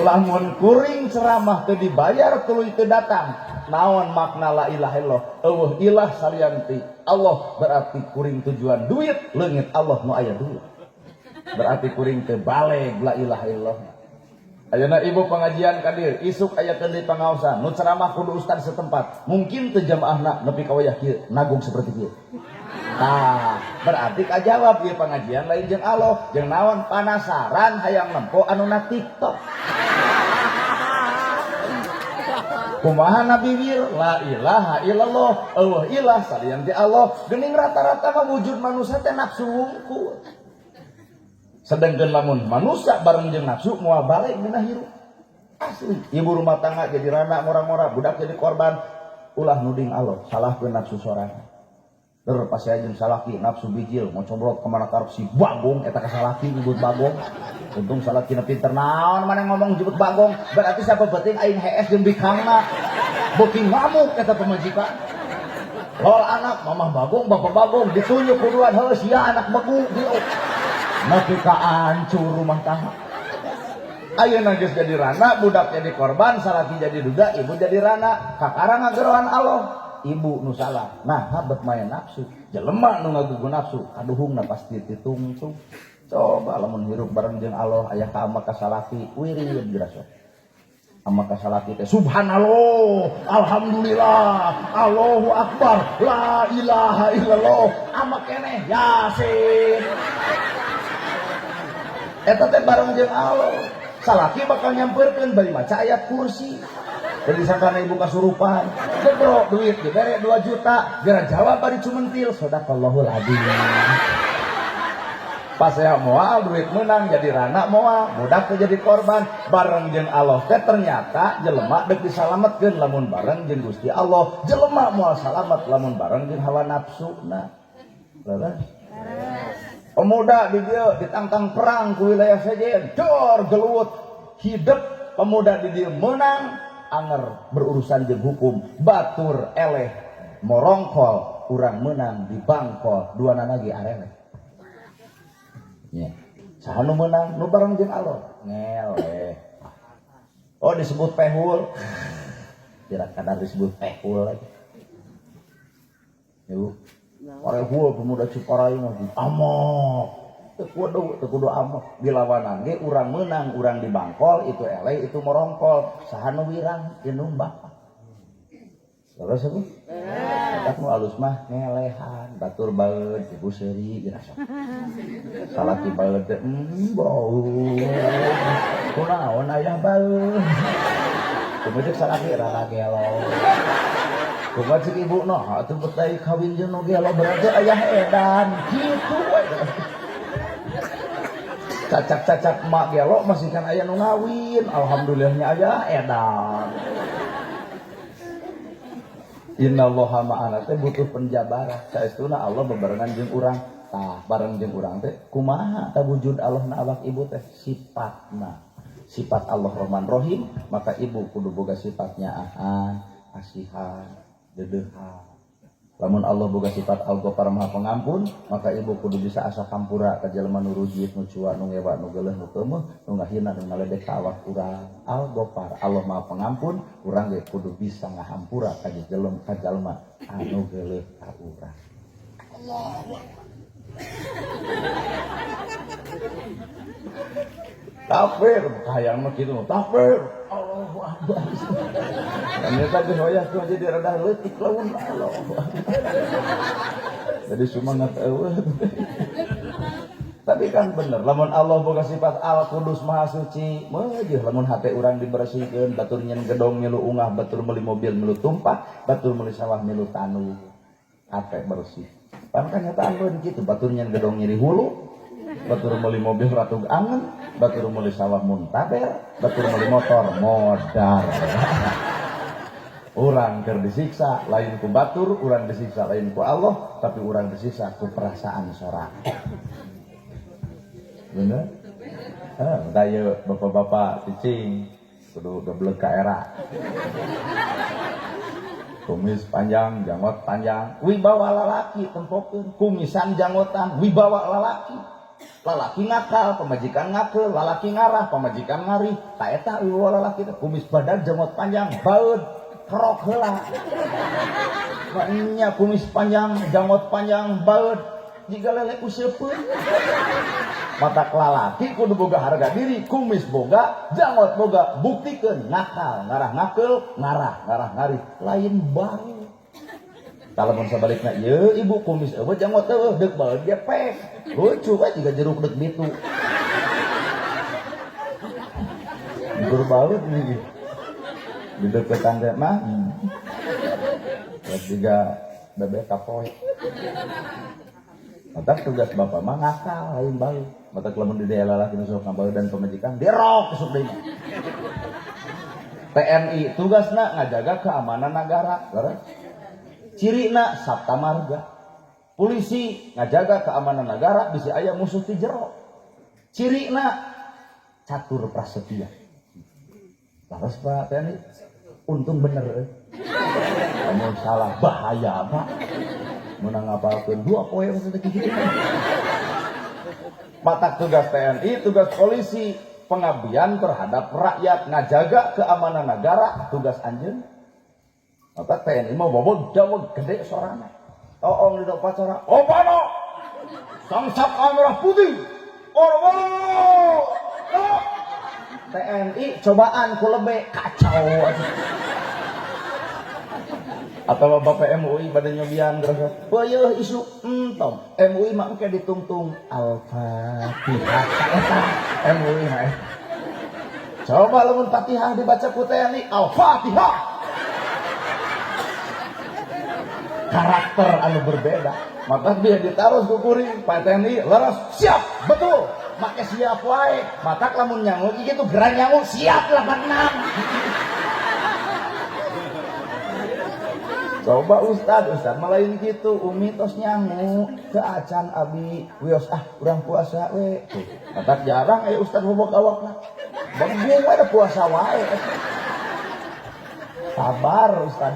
A: lamun kuring ceramah teu dibayar tuluy teu datang naon makna la ilaha illallah eueuh ilah salianti Allah berarti kuring tujuan duit leungit Allah nu aya duit berarti kuring teu baleg la ilaha illallah ayeuna ibu pengajian ka dieu isuk aya keun di pangaosan nu ceramah kudu ustad setempat mungkin teu jamaahna nepi ka wayah kieu nagung seperti kieu nah berarti kajawab ieu pengajian lain jeung Allah jeung naon panasaran hayang nempo anu na TikTok kumaha Nabi wir la ilaha illallah eueuh ilah salian ti Allah geuning rata-rata mah wujud manusia teh nafsu wungkul sedengkeun lamun manusia bareng jeung nafsu moal balik dina hirup asli ibu rumah tangga jadi rana ngora-ngora budak jadi korban ulah nuding Allah salahkeun nafsu sorangan der pas aya jeung salaki nafsu bijil mau combrot ka mana karep si bagong eta ka salaki nyebut bagong untung salaki na pinter naon mana ngomong nyebut bagong berarti siapa penting aing HS jeung bikangna beuki ngamuk eta pamajikan lol anak mamah bagong bapak bagong ditunjuk kuduan heuh sia anak begu dieu nepi ka hancur rumah tangga ayeuna geus jadi rana budak jadi korban salaki jadi duda ibu jadi rana kakarang ngagerohan Allah ibu nu salah nah habet maya nafsu jelema nu ngagugu nafsu kaduhungna pasti ditungtung coba lamun hirup bareng jeung Allah aya ka ama ka salaki wirid dirasa ama kasalaki teh subhanallah, alhamdulillah, Allahu akbar, la ilaha illallah, ama keneh yasin. Eta teh bareng jeung Allah. Salaki bakal nyamperkeun bari maca ayat kursi. Jadi sakana ibu kasurupan, bro duit dibere 2 juta, gara jawab bari cumentil, sadaqallahul adzim. Pas saya moal duit menang jadi rana moal, budak teh jadi korban, bareng jeung Allah teh ternyata jelema deuk disalametkeun lamun bareng jeung Gusti Allah. Jelema moal salamet lamun bareng jeung hawa nafsuna. Leres. Pemuda di dieu ditantang perang ku wilayah sejen, dor gelut, hidup pemuda di dieu menang, anger berurusan jeung hukum, batur eleh morongkol, urang menang di bangkol, duana lagi areleh. Ya. Saha nu menang? Nu bareng jeung Allah. Ngeleh. Oh disebut pehul. Tidak kadar disebut pehul lagi. Ibu. Parehul pemuda Ciparai mah amok. Teu kudu amok. Dilawanan ge urang menang, urang di bangkol, itu eleh, itu morongkol. Saha nu wirang? Ieu nu bapak. Terus apa? Tak nu alus mah ngelehan, batur baeud, ibu seuri dirasa. Salaki baeud teh bau. Kunaon aya baeud. Kumaha salaki rada gelo. Kumaha cik ibu noh, atuh betai kawin jeung nu gelo berarti aya edan. Kitu we. Cacak-cacak mak gelo masih kan aya nu ngawin, alhamdulillahnya aya edan. Innallaha ma'ana teh butuh penjabaran. Saestuna Allah bebarengan jeung urang. Tah bareng jeung urang teh kumaha wujud Allah na awak ibu teh sifatna. Sifat Allah Rahman Rahim, maka ibu kudu boga sifatnya ahan, asihan, dedeuhan. Lamun Allah boga sifat Al-Ghaffar Maha Pengampun, maka ibu kudu bisa asa kampura ka jelema nu rujit, nu cua, nu ngewa, nu geuleuh, nu keumeuh, nu ngahina, nu ngaledek ka awak urang. Al-Ghaffar, Allah Maha Pengampun, urang ge kudu bisa ngahampura ka jalma anu geuleuh ka urang. Allahu Takbir, hayang mah kitu, takbir. Allahu Akbar. Ternyata geus hoyah tuh jadi rada leutik lamun Allahu Akbar. Jadi semangat eueuh. Tapi kan bener, lamun Allah boga sifat Al-Qudus Maha Suci, meujeuh lamun hate urang dibersihkeun, batur nyen gedong milu ungah, batur meuli mobil milu tumpah, batur meuli sawah milu tanu. Hate bersih. Pan kanyataan beun kitu, batur nyen gedong nyeri hulu, batur meuli mobil ratug angen, batur meuli sawah muntaber, batur meuli motor modar. Urang keur disiksa lain ku batur, urang disiksa lain ku Allah, tapi urang disiksa ku perasaan sorak. Bener? Daya bapak-bapak cicing kudu geblek ka era. Kumis panjang, janggot panjang, wibawa lalaki tempokeun. Kumisan janggotan, wibawa lalaki. Lalaki ngakal, pamajikan ngakal, lalaki ngarah, pamajikan ngarih. Ta eta wibawa lalaki teh kumis badan janggot panjang, baeud kerok heula. Nya kumis panjang, janggot panjang, baeud jiga lele useupeun. Mata lalaki kudu boga harga diri, kumis boga, janggot boga, buktikeun ngakal, ngarah ngakeul, ngarah ngarih, lain bae. Talamun sabalikna, ieu ibu kumis eueuh janggot eueuh deuk baeud gepek. Lucu we jiga jeruk deuk bitu. Gur baeud nih. Di deukeutan teh mah. Jiga bebek kapoe. Mata tugas bapak mah ngakal lain bae. Mata lamun di daerah lalaki nu sok ngabaeu dan pemajikan dirok kesuk deui. TNI tugasna ngajaga keamanan negara, beres. Cirina sabta marga. Polisi ngajaga keamanan negara bisi aya musuh ti jero. Cirina catur prasetya. Terus Pak TNI untung bener. Kamu salah bahaya Pak. Menang ngapalkeun 2 poe maksudnya gitu. Mata tugas TNI, tugas polisi, pengabdian terhadap rakyat, ngajaga keamanan negara, tugas anjeun. Mata TNI mau bobot jauh gede sorana. Oong di upacara, opano, sangsap merah putih, orwo, TNI cobaan ku lebe kacau. Atau bapak MUI pada nyobian gerasa peuyeul isu entong MUI mah engke ditungtung Al-Fatihah MUI mah coba lamun Fatihah dibaca ku TNI Al-Fatihah karakter anu berbeda maka dia ditaruh ku kuring Pak TNI leres siap betul make siap wae mata lamun nyangu gitu geran nyangu siap 86. Coba Ustad malain gitu umi tos nyangu ke acan abi wios urang puasa we matak jarang Ustad bobok awakna bang bingung ada puasa wae sabar Ustad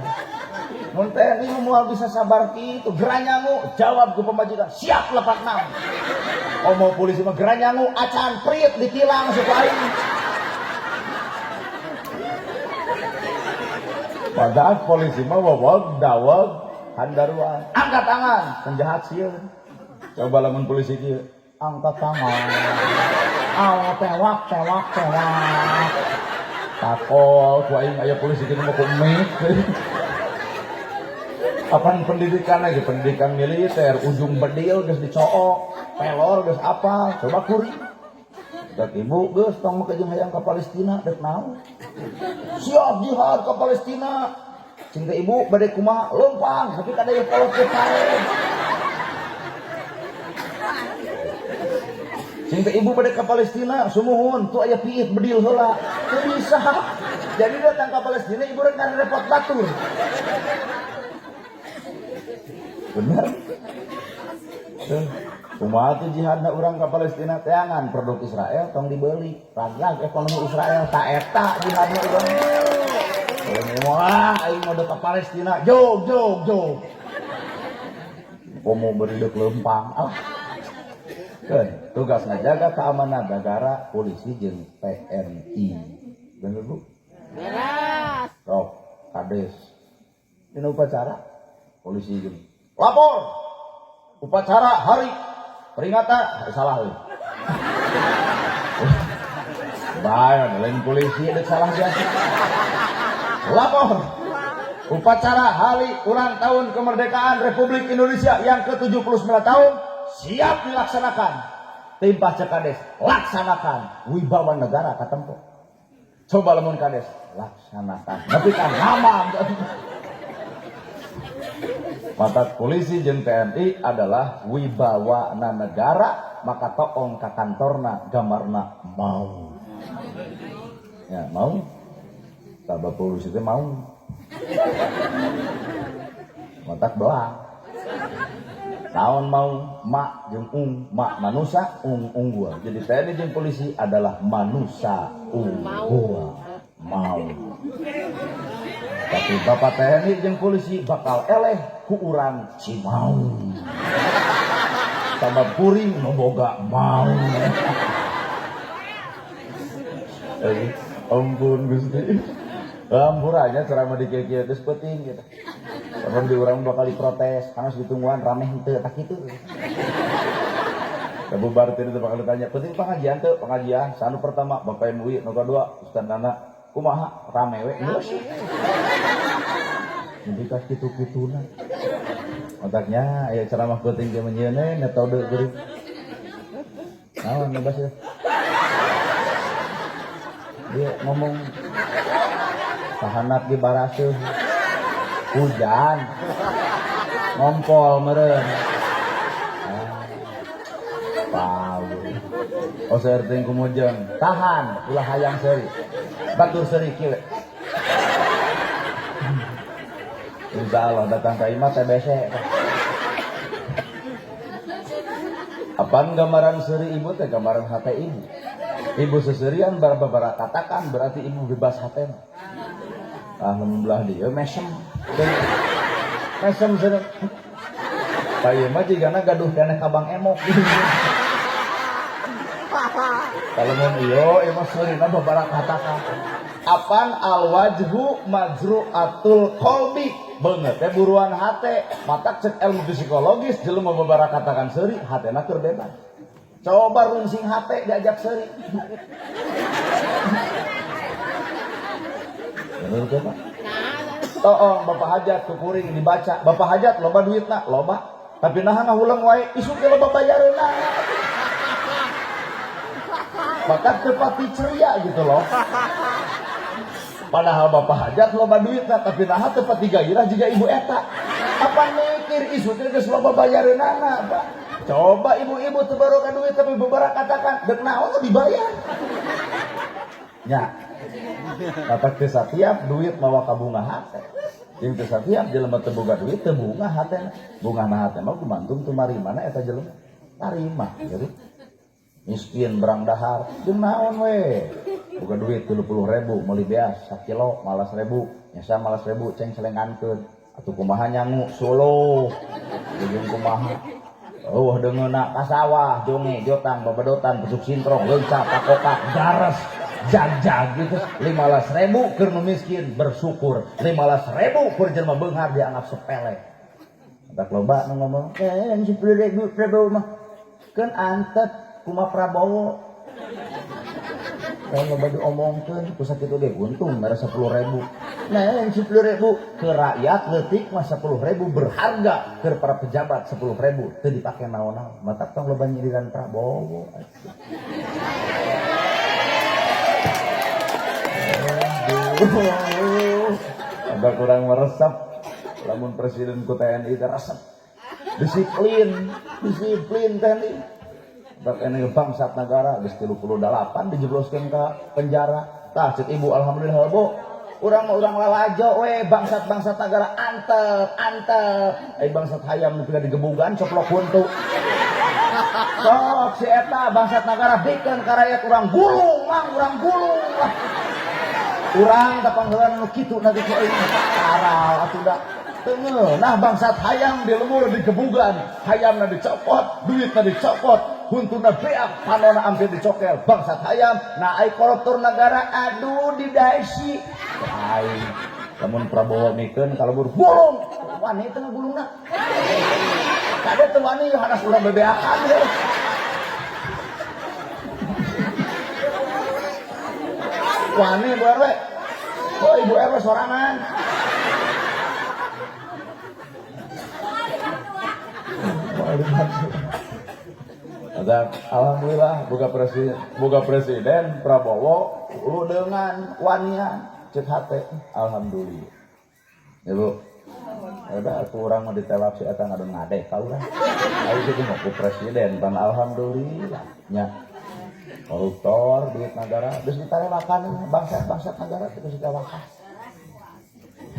A: mun teh ini moal bisa sabar kitu geran nyangu jawab ku pemajikan siap 86 mau polisi mah geran nyangu acan priet ditilang supaya padahal polisi mah wawag, dawag, handaruan. Angkat tangan, penjahat sieun. Coba lamun polisi kieu, angkat tangan. Tewak. Takol, ku aing aya polisi kieu mah kumit. Apaan pendidikan lagi? Pendidikan militer, ujung bedil geus dicook, pelor geus apa? Coba kuring. Dan ibu geus tong make jeung hayang ka Palestina dek naon. Siap jihad ke Palestina. Cinta ibu bade kumaha lempang tapi kada yang kolot ke kae. Cinta ibu bade ke Palestina sumuhun tu aya piit bedil heula. Teu bisa. Jadi datang ke Palestina ibu rek repot batur. Bener. Kumaha tuh jihadna urang ka Palestina teangan produk Israel tong dibeli. Ragyag ekonomi Israel ta eta jihadna urang. Wah, aing mode ka Palestina. Jog. Komo beridek lempang. Tugas ngajaga keamanan negara polisi jeung TNI. Bener Bu? Beres. Sok, kades. Dina upacara polisi jeung lapor. Upacara hari peringatan salah euy. Bae lain polisi ada salah biasa. Lapor. Upacara hari ulang tahun kemerdekaan Republik Indonesia yang ke-79 tahun siap dilaksanakan. Tim Pasca Kades laksanakan wibawa negara katempo. Coba lamun Kades laksanakan. Tapi kan lama. Mata polisi jeung TNI adalah wibawa negara maka toong ka kantorna gambarna mau. Ya mau. Sabab polisi teh mau. Matak belang. Tahun mau mak jeung mak manusia unggul. Jadi TNI jeung polisi adalah manusia unggul. Mau. Tapi bapak TNI jeung polisi bakal eleh ku urang Cimaung. Sabab kuring boga mau. Ampun Gusti. Ampuranya ceramah di kieu geus penting gitu. Sabab di urang bakal diprotes, harus ditungguan rameh henteu tak kitu. Kabu barter itu bakal ditanya, penting pengajian teu? Pengajian sanu pertama Bapak MUI, nu kadua Ustaz Nana. Kumaha rame we geus. Jadi ka kitu-kituna. Otaknya aya ceramah penting ge menyeun metode geuring. Naon ngebas ya? Dia ngomong sahanat di baraseuh. Hujan. Ngompol meureun. Oh seurteuing kumujeng. Tahan ulah hayang seuri. Batur seuri kieu. Insyaallah datang ka imah TBC. Apaan gambaran seuri ibu teh gambaran hate ibu. Ibu seserian babara katakan berarti ibu bebas hate mah. Alhamdulillah dia mesem. Mesem seuri. Ka ieu mah jigana gaduh keneh ka Bang Emok. Kalau mau iyo seurina babara katakan. Apan al-wajhu majru'atul qalbi. Bener teh buruan hate. Matak cek ilmu psikologis jelema babara katakan seuri hatena keur bebas. Coba runsing hate diajak seuri. Bener tuh Pak. Oh, Bapak Hajat kuring dibaca. Bapak Hajat loba duitna, loba. Tapi nahan ulang wae isu ge loba bayareuna. Maka tepati ceria gitu loh. Padahal Bapak Hajat loba duitna, tapi nahan tepati gairah juga ibu eta. Apa mikir isu teh geus loba bayareunana, Pak. Coba ibu-ibu teu barokah duit tapi beberapa katakan deuk naon dibayar. Ya. Kata ke setiap duit mawa ka bunga hate. Jeung teu satiap jelema teu boga duit teu bunga hatena. Bungana hate mah gumantung teu marimana eta jelema. Tarima jadi. Miskin berang dahar, jeung naon we? Boga duit 30.000 meuli beas 1 kilo malas 1.000. Nyasa malas 1.000 ceng selengankeun. Atuh kumaha nyangu solo. Jeung kumaha. Oh deungeuna ka sawah, jonge, jotang, babadotan, besuk sintrong, leunca, pakokak, gares. Jag-jag gitu 15.000 keur nu miskin bersyukur 15.000 keur jelema beunghar dianggap sepele. Ada loba nu ngomong 10.000 mah keun antep kumaha Prabowo. Kalau loba diomongkeun ku sakitu ge untung mere 10.000. Nah 10.000 ke rakyat leutik mah 10.000 berharga keur para pejabat 10.000 teu dipake naon-naon. Mata tong loba nyiriran Prabowo. Ada kurang meresap lamun presiden ku TNI teh resep disiplin TNI tak ini bangsat negara geus 38 dijebloskeun ka penjara tah cek ibu alhamdulillah bu urang lalajo we bangsat negara antep ai bangsat hayam nu digebugan coplok huntu sok si eta bangsat negara bikeun ka rakyat urang gulung lah urang tapangheula nu kitu na kitu euy aral atuh da teu nah bangsat hayam di lemur digebugan hayamna dicopot duitna dicopot huntuna beak panona hampir dicokel bangsat hayam nah ai koruptor negara aduh didaisi ai lamun Prabowo mikeun kalebur gulung wani teu ngagulungna kade teu wani hadas urang bebeakan ya wani Bu RW. Oh Ibu RW sorangan. Alhamdulillah boga presiden Prabowo lu dengan wanian cek hate alhamdulillah. Ya Bu. Ada kurang mah ditelap si eta ngadeung ngadeh ka urang. Ayo kitu mah ku presiden pan alhamdulillah nya. Koruptor duit negara geus ditarewakan bangsat negara geus ditarewakan.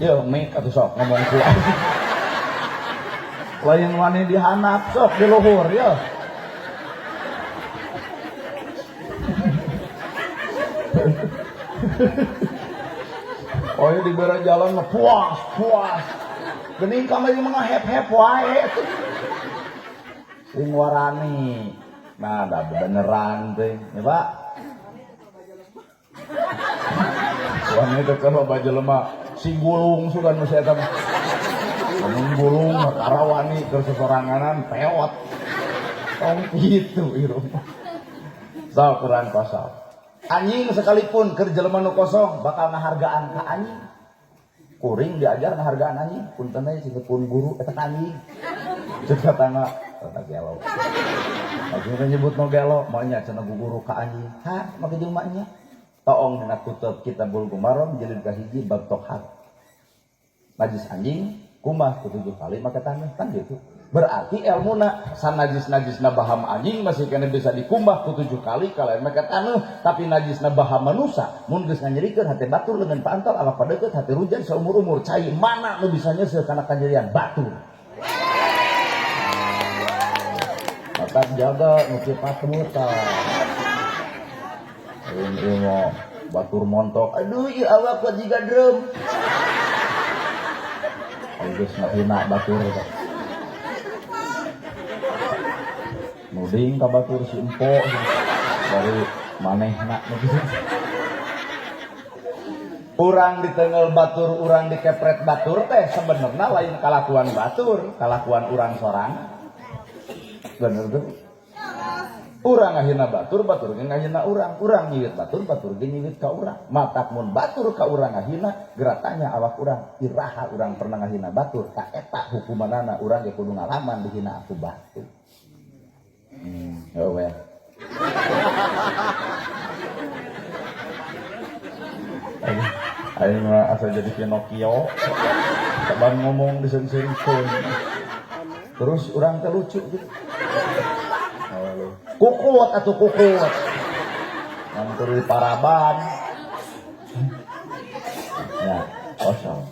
A: Yo mik atuh sok ngomong ku. Lain wani dihanap sok di luhur yo. Oh ya dibere jalan mah puas. Geuning ka mah mah hep wae. Sing warani. Nah, dah beneran teh, ya Pak. Wanita itu kalau baju lemah, singgulung sudah masih ada. Menggulung, karawani kersesoranganan, pewot. Oh gitu, irung. So kurang kosong. Anjing sekalipun kerjelema nu kosong bakal ngahargaan ka anjing. Kuring diajar ngahargaan anjing, punten teh sikepun guru eta anjing. Ceuk katana eta gelo. Akhirnya nyebut no gelo, maunya cenah guru ka anjing. Ha, make jeung maknya. Toong dina kutub Kitabul Gumaron jilid kahiji bab tohat. Najis anjing kumah ku 7 kali make taneuh kan gitu. Berarti ilmuna sanajis-najisna baham anjing masih kena bisa dikumbah ku 7 kali kalayan make taneuh, tapi najisna baham manusia mun geus nganyerikeun hate batur leungeun paantol ala padeukeut hate rujan saumur-umur cai mana nu bisa nyeuseul kana kanyerian batur. Tetap jaga nuki patmuta. Ini mau batur montok. Aduh, iya awak kuat jiga drum. Agus ngahina batur. Nuding ka batur si empo dari manehna begitu. Urang ditenggel batur, urang dikepret batur teh sebenarnya lain kalakuan batur, kalakuan urang sorang. Bener tuh. Urang ngahina batur, batur ge ngahina urang. Urang nyiwit batur, batur ge nyiwit ka urang. Matak mun batur ka urang ngahina, geratanya awak urang. Iraha urang pernah ngahina batur, ka eta hukumanana urang ge kudu ngalaman dihina aku batur. Oh well. Ayo mah asa jadi Pinocchio. Saban ngomong diseng-sengkeun. Terus urang teh lucu gitu. Kukuat atau kukuat. Yang di paraban. Ya, kosong.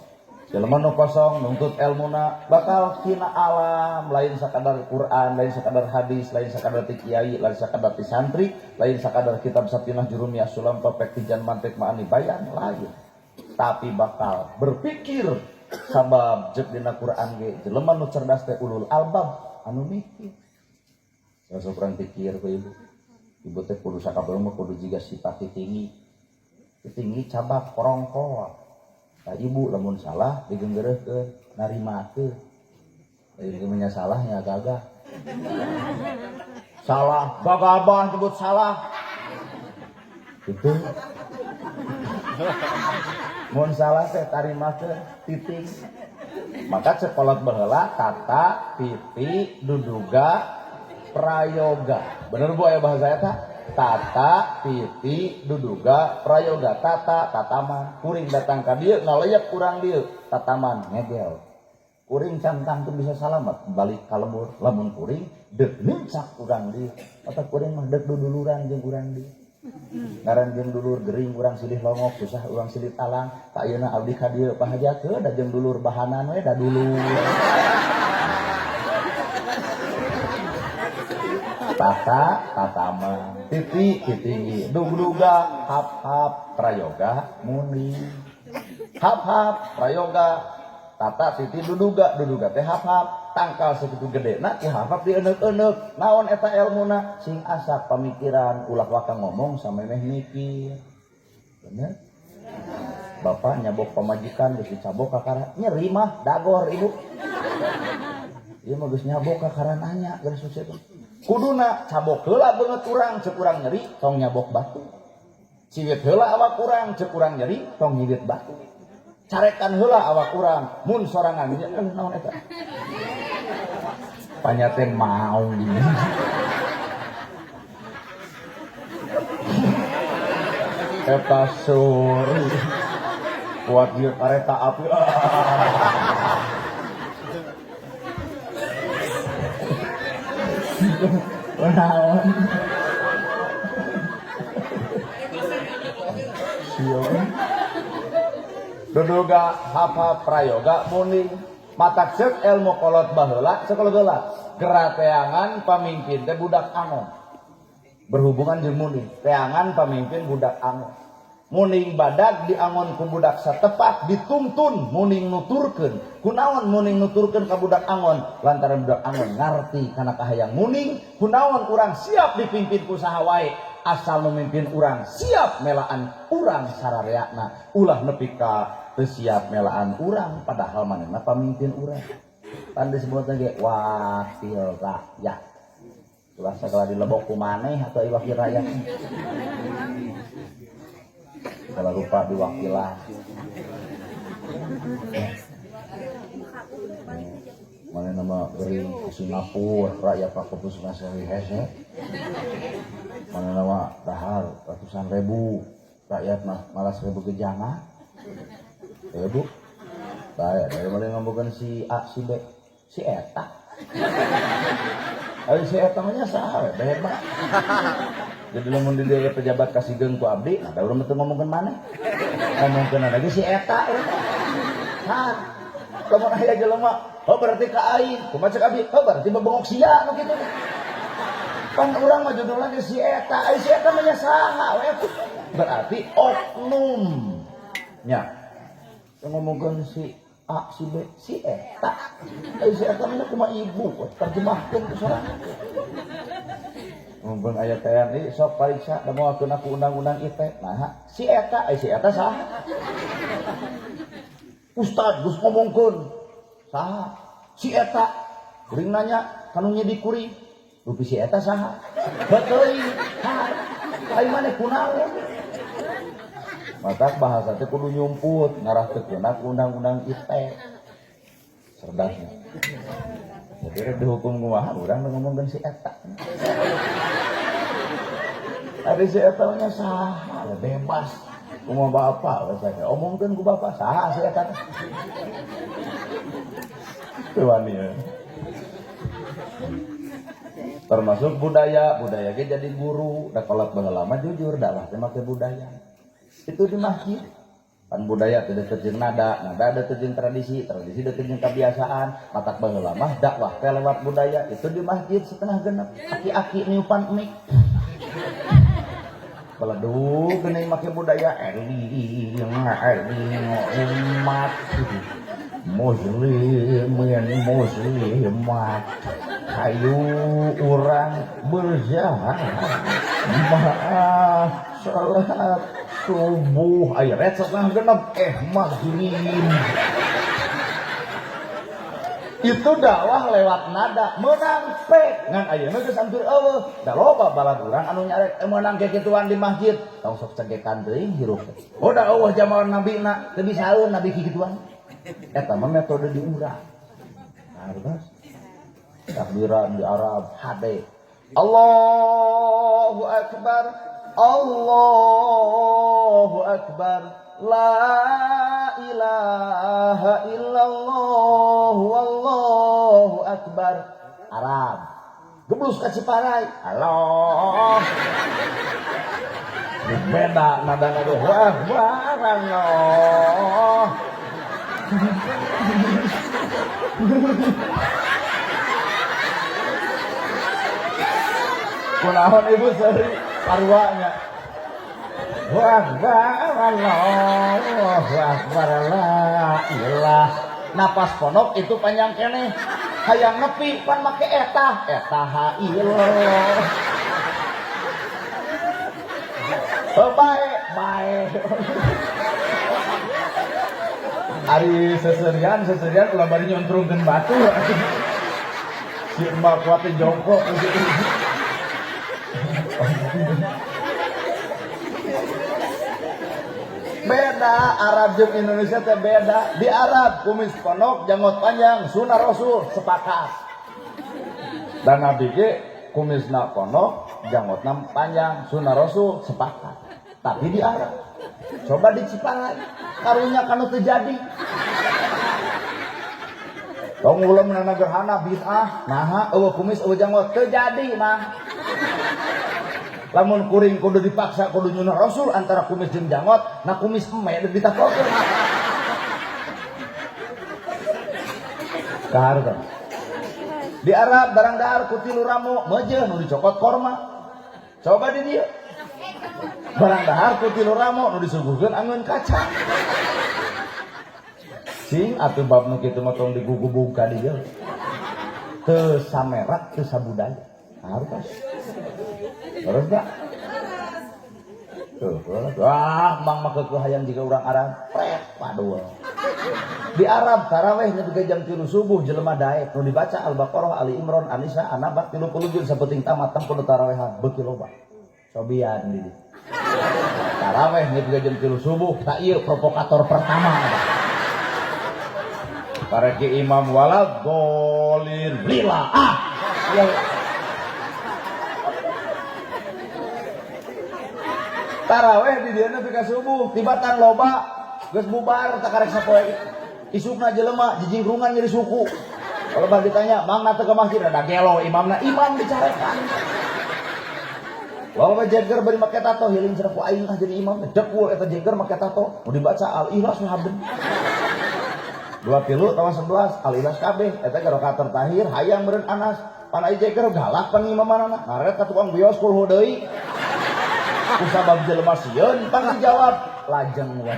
A: Jelema nu kosong nuntut ilmuna bakal tina alam, lain sakadar Quran, lain sakadar hadis, lain sakadar ti kiai, lain sakadar ti santri, lain sakadar kitab Satinah Jurumiyah Sulam Topek Tijan Mantik Ma'ani Bayan lain. Tapi bakal berpikir sabab jeung dina Quran ge jelema nu cerdas teh ulul albab anu mikir. Sok urang pikir ku ibu. Ibu teh kudu sakabeh mah kudu jiga sifat tinggi. Tinggi cabak korongkol. Nah, ibu lamun salah digenggereukeun narimakeun. Jadi punya salahnya gagah. Salah, gagabah nyebut salah. Gitu. Mun salah teh tarimakeun titik. Maka sekolot baheula kata, titik, duduga, prayoga. Bener Bu aya bahasa eta? Tata, titi, duduga, prayoga, tata, tataman. Kuring datang ka dieu ngaleuk kurang dieu, tataman ngegel. Kuring cantang tuh bisa salamet balik ka lembur. Lamun kuring deuk nincak kurang dieu. Eta kuring mah deuk duduluran jeung urang dieu. Ngaran jeung dulur gering urang silih longok, susah urang silih talang. Tak ayeuna abdi ka dieu pahajakeun da jeung dulur bahanan we da dulur. Tata, tatama, titi, titinggi, duga, hap-hap, prayoga, muni. Hap-hap, prayoga, tata, titi, duduga teh hap-hap, tangkal segitu gede. Nah, ku hap-hap di enek-enek. Naon eta ilmuna? Sing asak pamikiran, ulah waka ngomong samemeh mikir. Bener? Bapak nyabok pamajikan, geus dicabok kakara. Nyeri mah, dagor ibu. Ieu mah geus nyabok kakara nanya, geus sukses. Kuduna cabok heula beungeut urang ceuk urang nyeri tong nyabok batu. Ciwit heula awak urang ceuk urang nyeri tong nyiwit batu. Carekan heula awak urang mun sorangan naon eta? Panyate mau. Eta sur. Kuat ieu kareta api. Naon? Duduga hapa prayoga muni matak ceuk ilmu kolot baheula sekolah geula gerateangan pamimpin teh budak angon berhubungan jeung muni teangan pamimpin budak angon muning badag diangon ku budak satepak dituntun muning nuturkeun kunaon muning nuturkeun ka budak angon lantaran budak angon ngarti kana kahayang muning kunaon urang siap dipimpin ku saha wae asal memimpin urang siap melaan urang sarareana ulah nepi ka teu siap melaan urang padahal manehna pamimpin urang pan disebutna ge wakil rakyat ulah sagala dilebok ku maneh atau wakil rakyat kalau rupa diwakilan mana nama gering ke Singapura rakyat pak keputusan sehari hese mana nama dahar ratusan ribu rakyat mah malah 1000 gejana ya bu saya dari mana ngomongin si A si B si Eta ayo si Eta mah saha hebat jadi lamun di dia pejabat kasih geung ku abdi nah da urang teu ngomongkeun maneh ngomongkeun lagi si Eta nah lamun aya jelema oh berarti ka aing kumaha cek abdi oh berarti bebengok sia nu kitu kan urang mah judulna ge si Eta si Eta mah saha we berarti oknum nya ngomongkeun si A si B si Eta si Eta mah kumaha ibu terjemahkeun ku sorangan mumpung aya TNI sok pariksa da moakeun aku undang-undang ITE nah si Eta saha Ustad geus ngomongkeun saha si Eta kuring nanya kanu nyidik kuring rupi si eta saha betul lain mana kunaon mata bahasa teh kudu nyumput ngarah teh undang-undang ITE cerdasnya jadi rek dihukum kumaha urang ngomongkeun si eta ada si eta nya saha bebas kumaha bapak saya omongkeun ku bapak saha si eta teu wani ya. Termasuk budaya ge jadi guru da kolot baheula mah jujur dakwah teh make budaya itu di masjid pan budaya teh deukeut jeung nada deukeut jeung tradisi deukeut jeung kebiasaan matak baheula mah dakwah teh lewat budaya itu di masjid setengah genep aki-aki niupan mik baladuh geuning make budaya umat muslimat ayo urang berjamaah salat subuh aya ret setengah genep maghrib itu dakwah lewat nada menang pek ngan ayeuna geus hampir eueuh da loba balad urang anu nyarek meunang kekituan di masjid tong sok cegekan teuing hirup oh da eueuh zaman nabina teu bisaeun nabi kikituan eta mah metode di urang hartos takbiran di Arab hade Allahu akbar Allahu akbar la ilaha illallah wallahu akbar Arab geblus ka Ciparai Allah beda nada wah barang Allah kunaon ibu seri arwahnya wah Allah la ilah napas pondok itu panjang keneh hayang nepi pan make eta ha ilah bae ari seserian ulah bari nyontrungkeun batu si emak kuat teh jongkok beda Arab jeung Indonesia teh beda di Arab kumis pondok janggot panjang sunah Rasul sepakat dan Nabi ge kumisna pondok janggotna panjang sunah Rasul sepakat tapi di Arab coba di Ciparai karunya kanu teu jadi tong ulah meunang gerhana bid'ah naha eueuh kumis eueuh janggot teu jadi mah lamun kuring kudu dipaksa kudu nyunah Rasul antara kumis jeung janggot nah kumis eme ditakokeun kahareup di Arab barang dahar ku tilu ramu meujeuh nu dicokot korma coba di dieu barang dahar ku tilu ramu nu disuguhkeun angeun kaca sing atuh bab nu kitu mah tong digugubug ka dieu teu samerak teu sabudaya hartos terus gak? Wah, mang mah keueuh hayang jiga urang Arab prek padua di Arab tarawih nepi jam 3 subuh jelema daek nu dibaca Al-Baqarah Ali Imran An-Nisa An-Naba 30 juz sapenting tamat tang kudu tarawehan beuki loba cobian di tarawih nepi jam 3 subuh tak ieu provokator pertama para ki imam walad dolin lila taraweh di dieu nepi ka subuh tibatan loba geus bubar tak karek sapoe isukna jelema jijingkrungan jadi suku kalau bah ditanya mangna teu ka masjid ada gelo imamna imam dicarekan lawan jeger bari make tato hiling cenah ku aing tah jadi imam dekul eta jeger make tato mau dibaca al-ikhlas haben 2 tilu tawa 11 al-ikhlas kabeh eta ge rakaat terakhir hayang meureun Anas pan ai jeger galak pan imamanana ngaret ka tukang bios kulhu deui kusabab jelema sieun pan dijawab lajeng we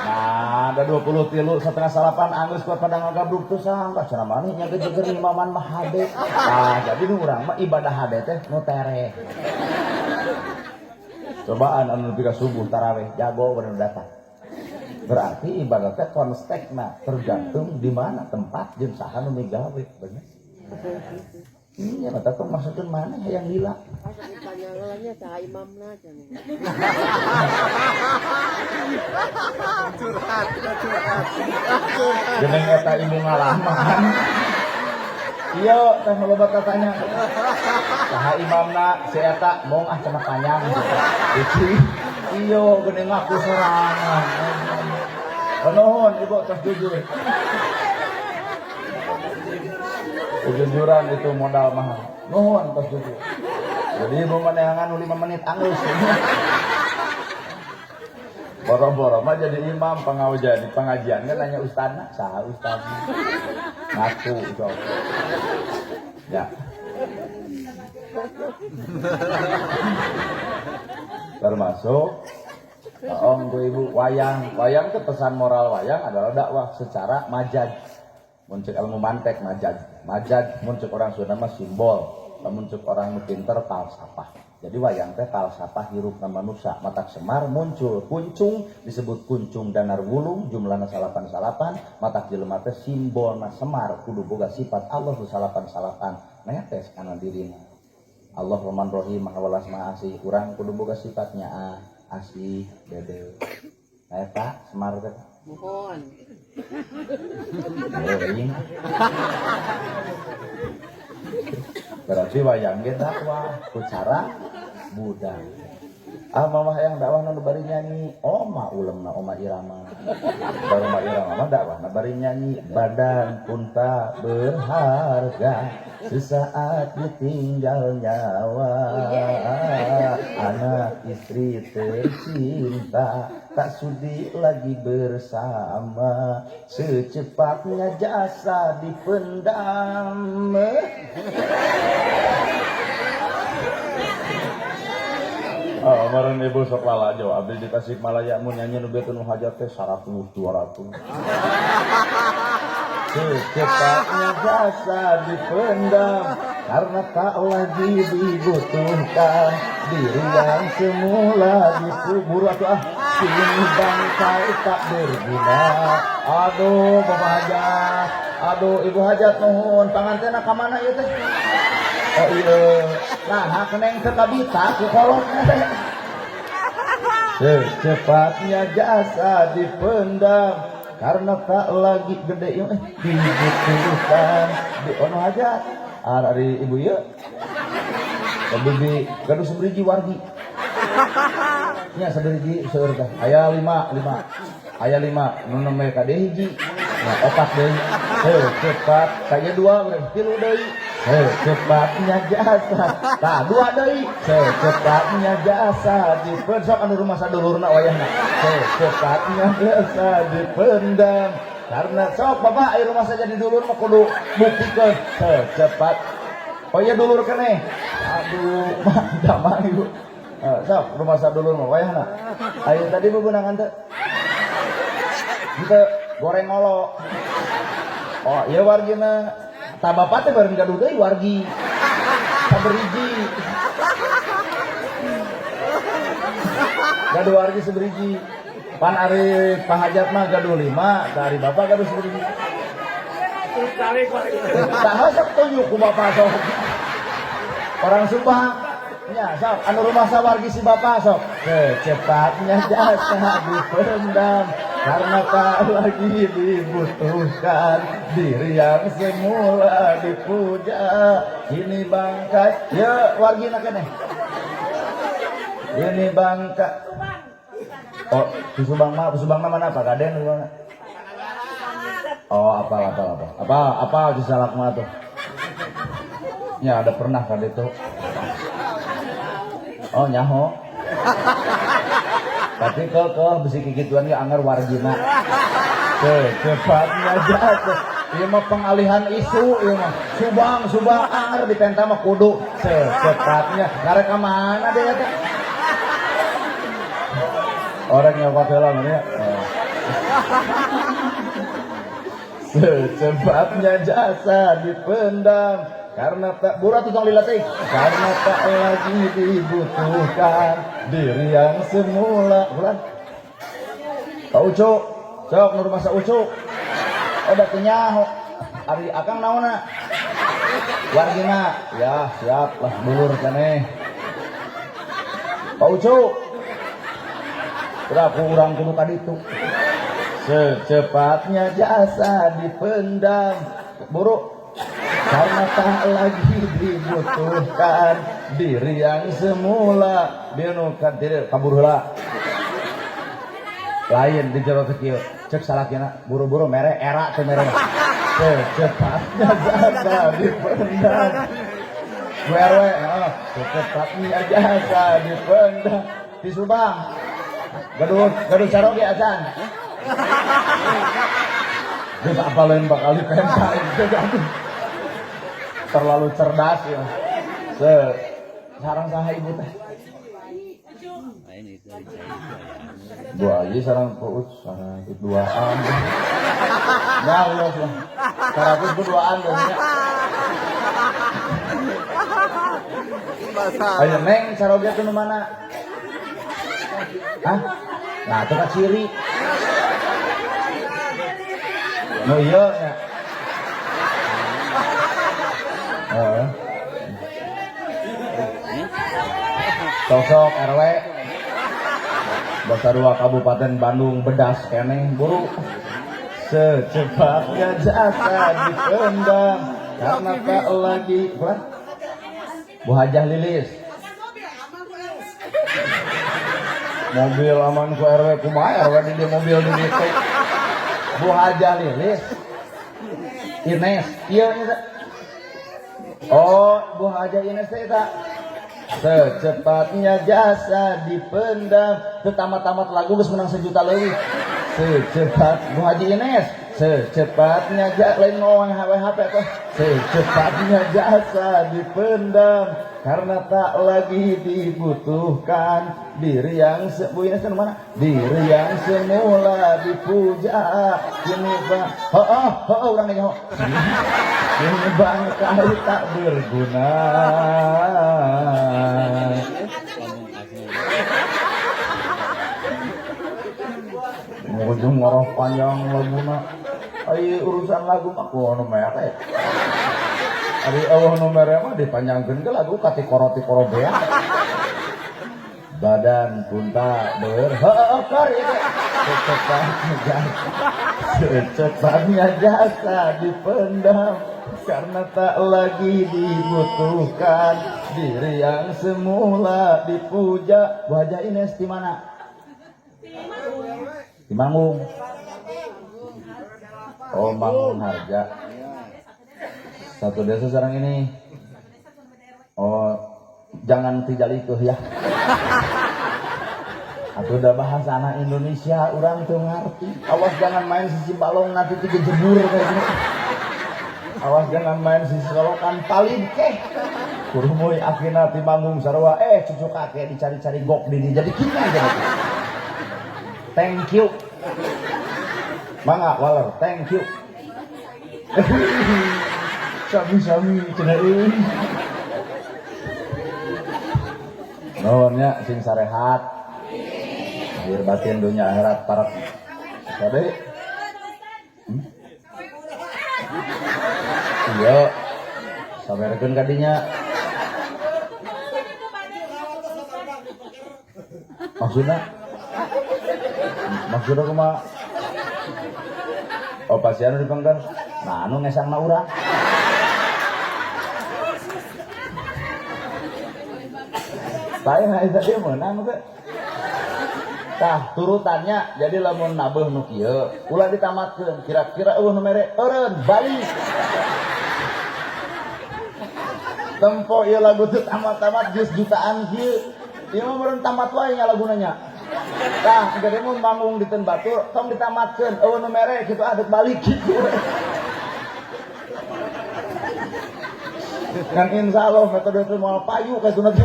A: nah ada 20 tilu setengah salapan anggeus kuat pada ngagabruk teu sangka cenah maneh nya jeger imaman mah hade ah jadi nu urang mah ibadah hade teh nu tereh cobaan anu nepi ka subuh tarawih jago bener datang berarti ibadah teh konstekna tergantung di mana tempat jeung saha nu migawe bener Iya, mata tuh maksudnya mana yang lila?
B: Panjangannya cah imamna aja nih.
C: Curhat.
A: Jeneng eta ibu ngalaman. Iya, teh loba katanya. Saha imamna si eta mong cenah panjang. Iki iya geuning ngaku sorangan. Nuhun ibu tos jujur. Kejujuran itu modal mahal. Nuhun tos jujur. Jadi ibu maneangan 5 menit angus. Boro-boro mah jadi imam pengajian di pengajian kan nanya ustadna, saha ustadna. Ngaku itu. Ya. Termasuk Om gue ibu wayang itu pesan moral wayang adalah dakwah secara majaz. Muncul ilmu mantek majaz muncul orang Sunda mah simbol, muncul orang pinter falsafah. Jadi wayang teh falsafah hirup nama manusia matak semar muncul kuncung disebut kuncung danar wulung jumlahna salapan matak jelema teh simbolna semar kudu boga sifat Allah ku salapan nah teh kana dirina Allah Rahman Rahim Maha Welas Maha Asih urang kudu boga sifatnya asih dede nah eta semar teh
B: Mohon.
A: Berarti wayang ge dakwah ku cara budaya. Mamah yang dakwah nu bari nyanyi, oma ulemna oma irama. Baru oma irama mah dakwah na bari nyanyi, badan pun tak berharga sesaat ditinggal nyawa. Anak istri tercinta tak sudi lagi bersama, secepatnya jasa dipendam. Kemarin ibu sok lalajo, abdi di Tasikmalaya mun nyanyi nu betul nu hajat teh 100 200. Secepatnya jasa dipendam karena tak lagi dibutuhkan, diri yang semula dikubur atuh kini bangkai tak berguna. Aduh bapak hajat, aduh ibu hajat nuhun pangantena ka mana ieu teh? Oh iya, nah keneng sekabita ku kolotnya teh. Secepatnya jasa dipendam karena tak lagi gede dibutuhkan. Di ono aja, dari ibu ya. Bibi gaduh seberiji wargi. Nya seberiji seueur teh. Aya 5. Aya 5, nu nembe ka deui hiji. Nah, opat deui. Cepat, saya 2 berarti 3 deui. Secepatnya jasa, tak 2 deui. Secepatnya jasa dipendam anu rumah sadulurna wayahna. Secepatnya jasa dipendam karena sok bapak rumah saja di dulur mah kudu buktikeun secepat. Oh iya dulur keneh. Aduh, mah ibu. Sok rumah sadulur mah wayahna. Ayo tadi bebeunangan teh. Kita goreng ngolo. Oh, iya wargina ta bapak teh bareng gaduh deui wargi. Saberiji. Gaduh wargi saberiji. Pan ari pahajat mah gaduh 5, dari bapak gaduh saberiji. Saha sok tunjuk ku bapak sok. Orang Subang nya sok anu rumah sawargi si bapak sok. Secepatnya jasa dipendam karena tak lagi dibutuhkan, diri yang semula dipuja kini bangkai. Ya wargina keneh. Ini bangkai. Oh, di Subang mana Pak Kaden di mana? Oh, apa di Salak mah tuh? Ya ada pernah kan itu. Oh, nyaho. Tapi kok besi kikituan ge anger wargina. Secepatnya jatuh. Ieu mah pengalihan isu ieu mah. Subang anger dipenta mah kudu secepatnya. Karek ka mana deh eta? Orang yang pakai ya. Secepatnya jasa dipendam karena tak burat tong lilatik karena tak lagi dibutuhkan, diri yang semula bulan. Kau ucuk, sok nu rumah sa ucuk. Ada kenyaho. Ari akang naonna? Wargina. Ya, siap lah dulur keneh. Pak Ucu. Udah kurang kudu kaditu. Secepatnya jasa dipendam. Buru. Karena tak lagi dibutuhkan diri yang semula. Binukan diri kabur heula. Lain di jero kecil. Cek salakina buru-buru mere era teh mere. Secepatnya jasa dipendam. Wewe, secepatnya jasa dipendam. Di Subang. Gaduh caroge acan. Dia apalin bakal dipensain. Terlalu cerdas ya. Sarang saha ibu teh. Dua aja sarang puut, sarang duaan. Nah, ulah lah. Sarang berduaan dongnya. Ayo neng caroge teh nu mana? Hah? Nah, itu kan ciri. No iya ya. Sosok RW Dosa 2 Kabupaten Bandung bedas keneh buru. Secepatnya jasa dipendam karena tak lagi Bu Hajah Lilis. Mobil aman ku RW kumaha RW di mobil di ditu. Bu Hajah Lilis. Ines, iya eta. Oh, Bu Hajah Ines eta. Secepatnya jasa dipendam. Teu tamat-tamat lagu geus menang 1 juta leuwih. Secepat Bu Haji Ines. Secepatnya lain ngomong HP tuh. Secepatnya jasa dipendam karena tak lagi dibutuhkan diri yang Bu Ines kan mana? Diri yang semula dipuja kini urang nanya kini bangkai tak berguna. Ujung ngoroh panjang laguna. Ai urusan lagu mah kudu mere. Ari eueuh nu mere mah dipanjangkeun ke lagu katikoro-tikoro beak. Badan punta beur kar ieu. Secepatnya jasa dipendam karena tak lagi dibutuhkan diri yang semula dipuja. Wajah Ines di mana? Di Manggung. Oh, Manggung Harja. Satu desa sekarang ini. Oh, jangan tidak itu ya. Atau udah bahasa anak Indonesia, orang tuh ngerti. Awas jangan main sisi balong nanti tiga jebur kayak gini. Awas jangan main sisi solokan paling keh. Kurumuy akhirnya di Manggung sarua. Cucu kakek dicari-cari gok dini. Jadi kita aja. Thank you. Mangga Waler, thank you. Sami-sami cenah euy. Nuhunnya sing sarehat. Lahir batin dunia akhirat parek. Sade. Iya. Sabarkeun ka dinya. Maksudnya kumaha? Oh pasian dipengkeun. Nah anu ngesan mah urang. Tah eta dia meunang teh. Tah turutannya jadi lamun nabeuh nu kieu, ulah ditamatkeun. Kira-kira eueuh nu mere eureun balik. Tempo ieu lagu teu tamat-tamat geus jutaan kieu. Ieu mah meureun tamat wae nya lagunanya. Tah gede mun Manggung diteun batur tong ditamatkeun eueuh nu mere kitu adek balik kitu. Kan insyaallah metode teh moal payu ka sunat.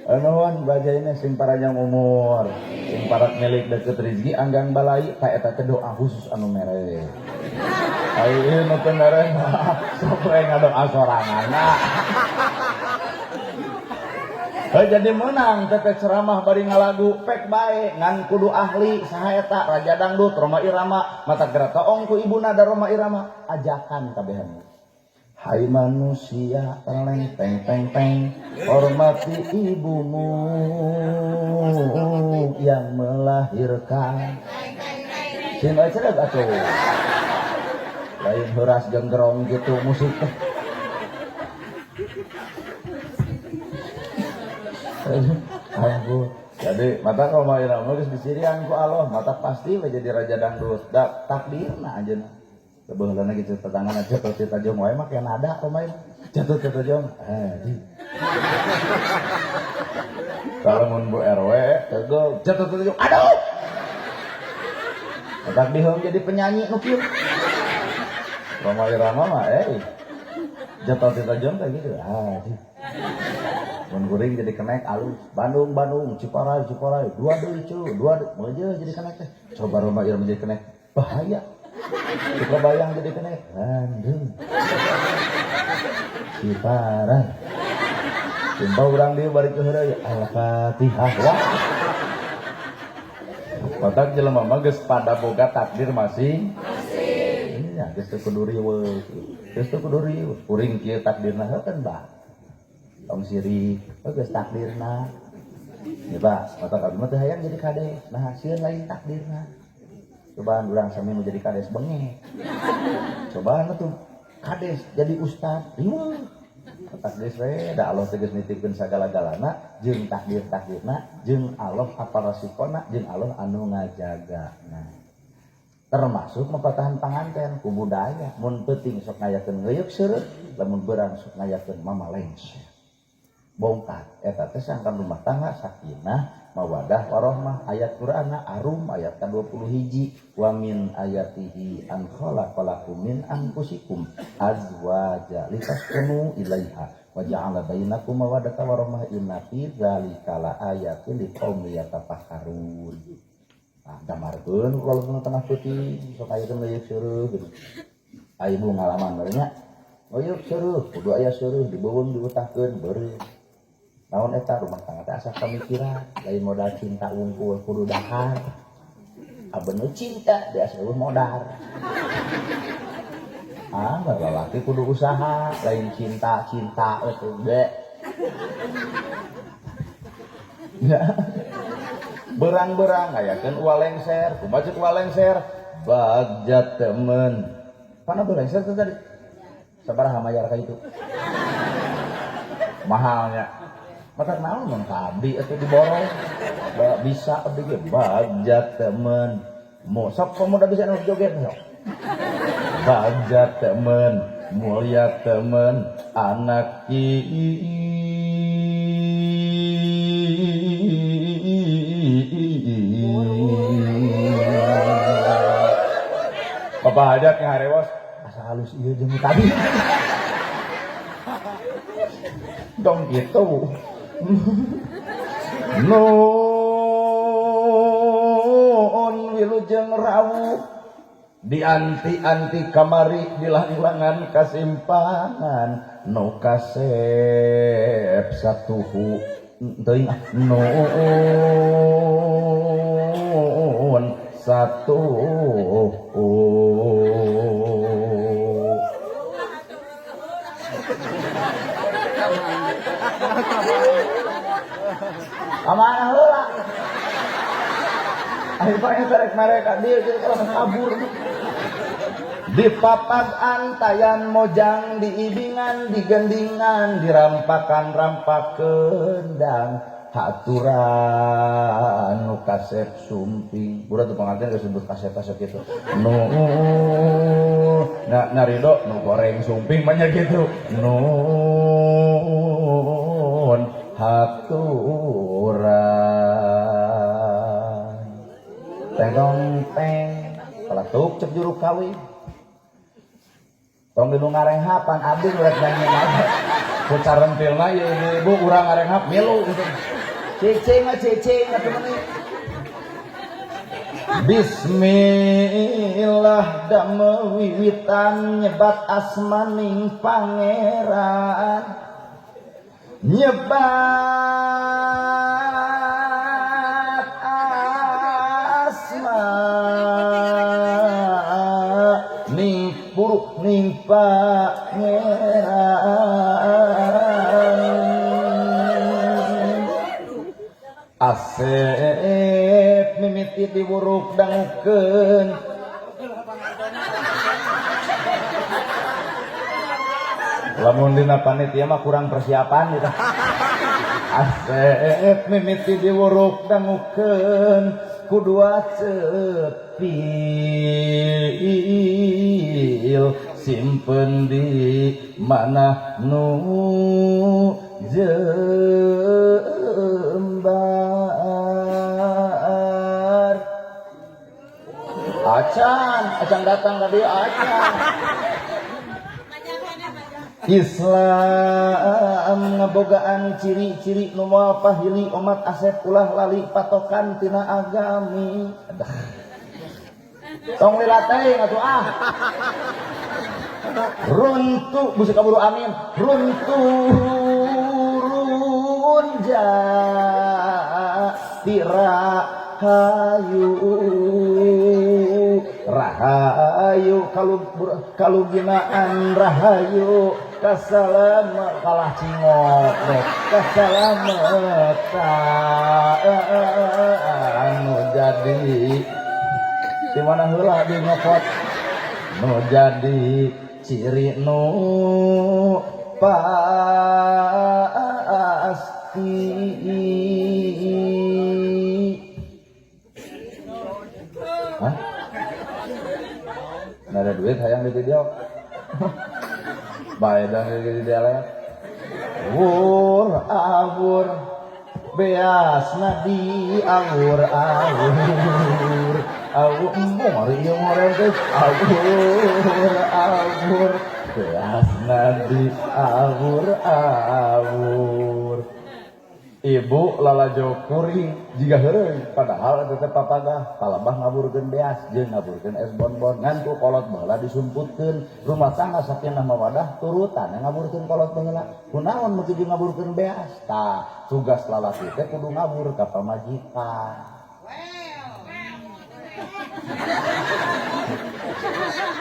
A: Nuhun bajana sing panjang umur, sing parak milik deket rezeki anggang balai ka eta teh doa khusus anu mere. Ai ieu nu teu mere sok we ngadoa soranganna. Jadi menang tete ceramah bari ngalagu pek bae ngan kudu ahli saha eta raja dangdut Rhoma Irama mata gerata ongku ibuna da Rhoma Irama ajakan kabehan. Hai manusia teleng teng teng teng hormati ibumu yang melahirkan. Cina cerdas atuh. Lain heuras genggerong gitu musik teh. Ampun. Jadi mata Rhoma Irama geus disirian ku Allah, mata pasti we jadi raja dangdut. Da takdirna ajeuna. Kebetulan gitu tetangga jatuh cita jom wae mah kayak nada Rhoma jatuh cita jom. Kalau mun Bu RW tegel jatuh cita jom. Aduh. Tak diheum jadi penyanyi nu kieu. Rhoma Irama mah jatuh cita jom kayak gitu. Mun kuring jadi kenek alus Bandung Ciparai dua deui cu meuje jadi kenek teh coba Rhoma Irama jadi kenek bahaya kita bayang jadi kenek Bandung Ciparai sumpah urang dieu bari keur heureuy Al-Fatihah wah otak jelema mah geus pada boga takdir masing iya geus teu kudu riweuh kuring kieu takdirna heukeun bah tong siri geus takdirna ya Pak mata kami teh hayang jadi kades nah sieun lain takdirna cobaan urang sami mau jadi kades bengek cobaan atuh kades jadi ustad riweuh takdir we da Allah teh geus nitipkeun sagala-galana jeung takdirna jeung Allah aparasikona jeung Allah anu ngajagana termasuk mapatahan panganten ku budaya mun peuting sok ngayakeun ngeuyeuk seureut lamun beurang sok ngayakeun mamalengse bongkar eta teh sangkan rumah tangga sakinah mawadah warahmah ayat Qur'anna Arum ayat ke-21 wa min ayatihi an khalaqalakum min anfusikum azwaja litaskunu ilaiha wa ja'ala bainakum mawaddatan warahmah inna fi dzalika laayatin liqaumin yatafakkarun. Nah, damarkeun kalau nu tengah peuting sok aya ngeuyeuk seureus gitu. Aya nu ngalaman bae nya. Ngeuyeuk seureus kudu aya seureus dibeuweung diutahkeun beureum. Naon eta rumah tangga teh asa pamikiran lain modal cinta wungkul kudu dahar abeuna cinta dia asa modal lalaki kudu usaha lain cinta eueuh ge ya berang-berang ngayakeun ulah lengser kumaha ceuk ulah lengser bagjat temen pana lengser teh tadi sabaraha mayar ka itu mahalnya maka naon mun kabdi atuh diborong bisa abdi ge bagjat temen mo sok pemuda bisa nu joget sok bagjat temen mulia temen anak Bapak hajat yang harewos asa halus ieu jeung tadi dong gitu Nuun wilujeng rawuh dianti-anti kamari dilang-langan kasimpangan nu kasep satuhu teuing nuun satuhu amanah heula. Akhirnya terek mereka dia jadi kalau kabur. Di papan antayan mojang diibingan digendingan dirampakan kendang haturan nu kasep sumping. Udah tuh pengantin geus sebut kasep-kasep gitu. Narido nu goreng sumping banyak gitu. Haturan tengong teng peletuk cek juru kawin tong dinu ngarenghapan abdi urek nyanyi aja secara rentilna ya ibu urang ngarenghap milu gitu cicing atuh meuni Bismillah damel wiwitan nyebat asmaning pangeran nyebat pangeran Asep mimiti diwuruk dangukeun lamun dina panitia mah kurang persiapan gitu. Asep mimiti diwuruk dangukeun kudua cepil simpen di mana nu jembar acan datang tadi acan Islam ngabogaan ciri-ciri nu moal pahili umat Asep ulah lali patokan tina agami tong lila teh atuh runtuh busuk kaburu amin runturun jati rahayu kaluginaan rahayu kasalamet kalah cingok kasalametan anu jadi di mana heula di ngokot nu jadi ciri nu pasti hah? Nggak ada duit hayang di video baik dah di dialek awur beas nadi awur mori yang orang teh awur beas nadi awur ibu lalajo kuring jika heureung padahal tetep papadah talabah ngaburkeun beas jeung ngaburkeun es bonbon ngan ku kolot baheula disumputkeun rumah tangga sakinah mawadah turutan ngaburkeun kolot baheula kunaon mugi ngaburkeun beas tah tugas lalaki teh kudu ngabur ka pamajikan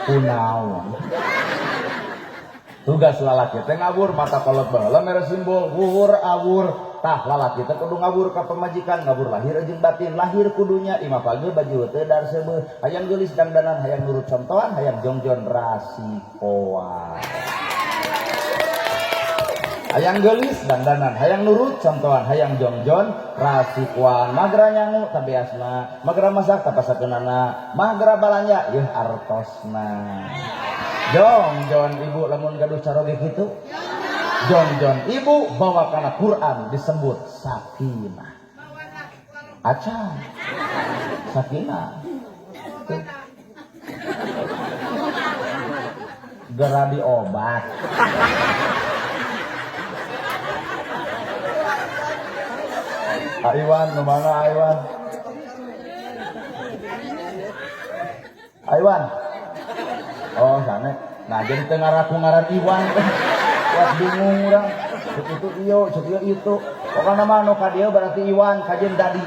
A: kunaon tugas lalaki teh ngabur mata kolot baheula mere simbol awur tah lalaki teh kudu ngabur ka pamajikan ngabur lahir jeung batin lahir kudunya imah pagi baju teu dar seubeuh hayang geulis dandanan hayang nurut contohan hayang jongjon rasikoa hayang geulis dandanan hayang nurut contohan hayang jongjon rasikoan magra nyangu tabiasna magra masak tapasakeunana magra balanja yeuh artosna jongjon ibu lamun gaduh caroge kitu jongjon ibu bawa kana Quran disebut sakinah acan sakinah geradi obat Aiwan nu mana Aiwan oh sana nah jadi teu ngaraku ngaran Iwan wah bingung urang cek itu iyo cek itu pokokna mah nu ka dieu berarti Iwan kajen dadi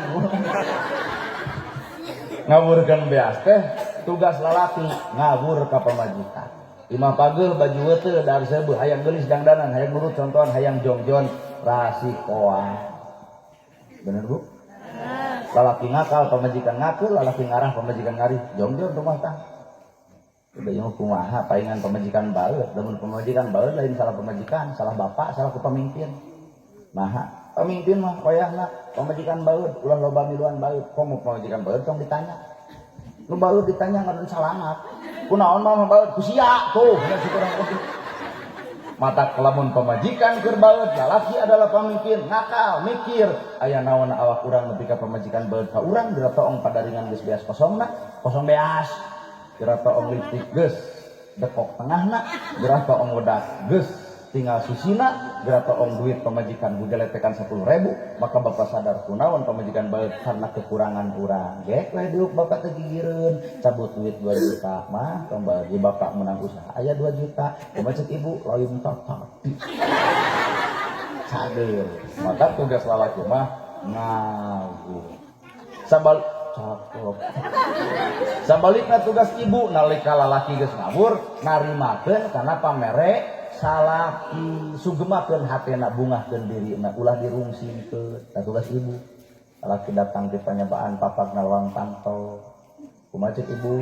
A: ngaburkeun beas teh tugas lalaki ngabur ka pamajikan imah pageuh baju teu dar seubeuh hayang geulis dangdanan hayang nurut contohan hayang jongjon rasikoa bener bu lalaki ngakal pamajikan ngakul lalaki ngarah pamajikan ngarih jongjon rumah tangga udah yang kumaha paingan pemajikan baeut lamun pemajikan baeut lain salah pemajikan salah bapak salah ku pamimpin nah pamimpin mah wayahna pemajikan baeut ulah loba miluan baeut komo pemajikan baeut tong ditanya nu baeut ditanya ngaran salamat kunaon mah baeut ku sia tuh mata kelamun pemajikan keur baeut lalaki adalah pamimpin ngakal mikir aya naon awak urang nepi ka pemajikan baeut ka urang geura toong padaringan geus beas kosongna kosong beas geura toong liptik geus dekok tengahna geura toong wedak geus tinggal susina geura toong duit pemajikan gugeletekan 10.000 maka bapak sadar kunaon pemajikan baeut karena kekurangan urang gek we diuk bapak teh gigireun cabut duit 2 juta mah kembali bapak menang usaha aya 2 juta pemacet ibu lain tapi sadeur maka tugas lalaki mah ngabur sabal cakep. Sabalikna tugas ibu nalika lalaki geus ngawur narimakeun kana pamere salaki, sugemakeun hatena, bungahkeun dirina, ulah dirungsingkeun. Eta tugas ibu. Lalaki datang ti panyabaan papagna lawang pantau. Kumaha ceuk ibu?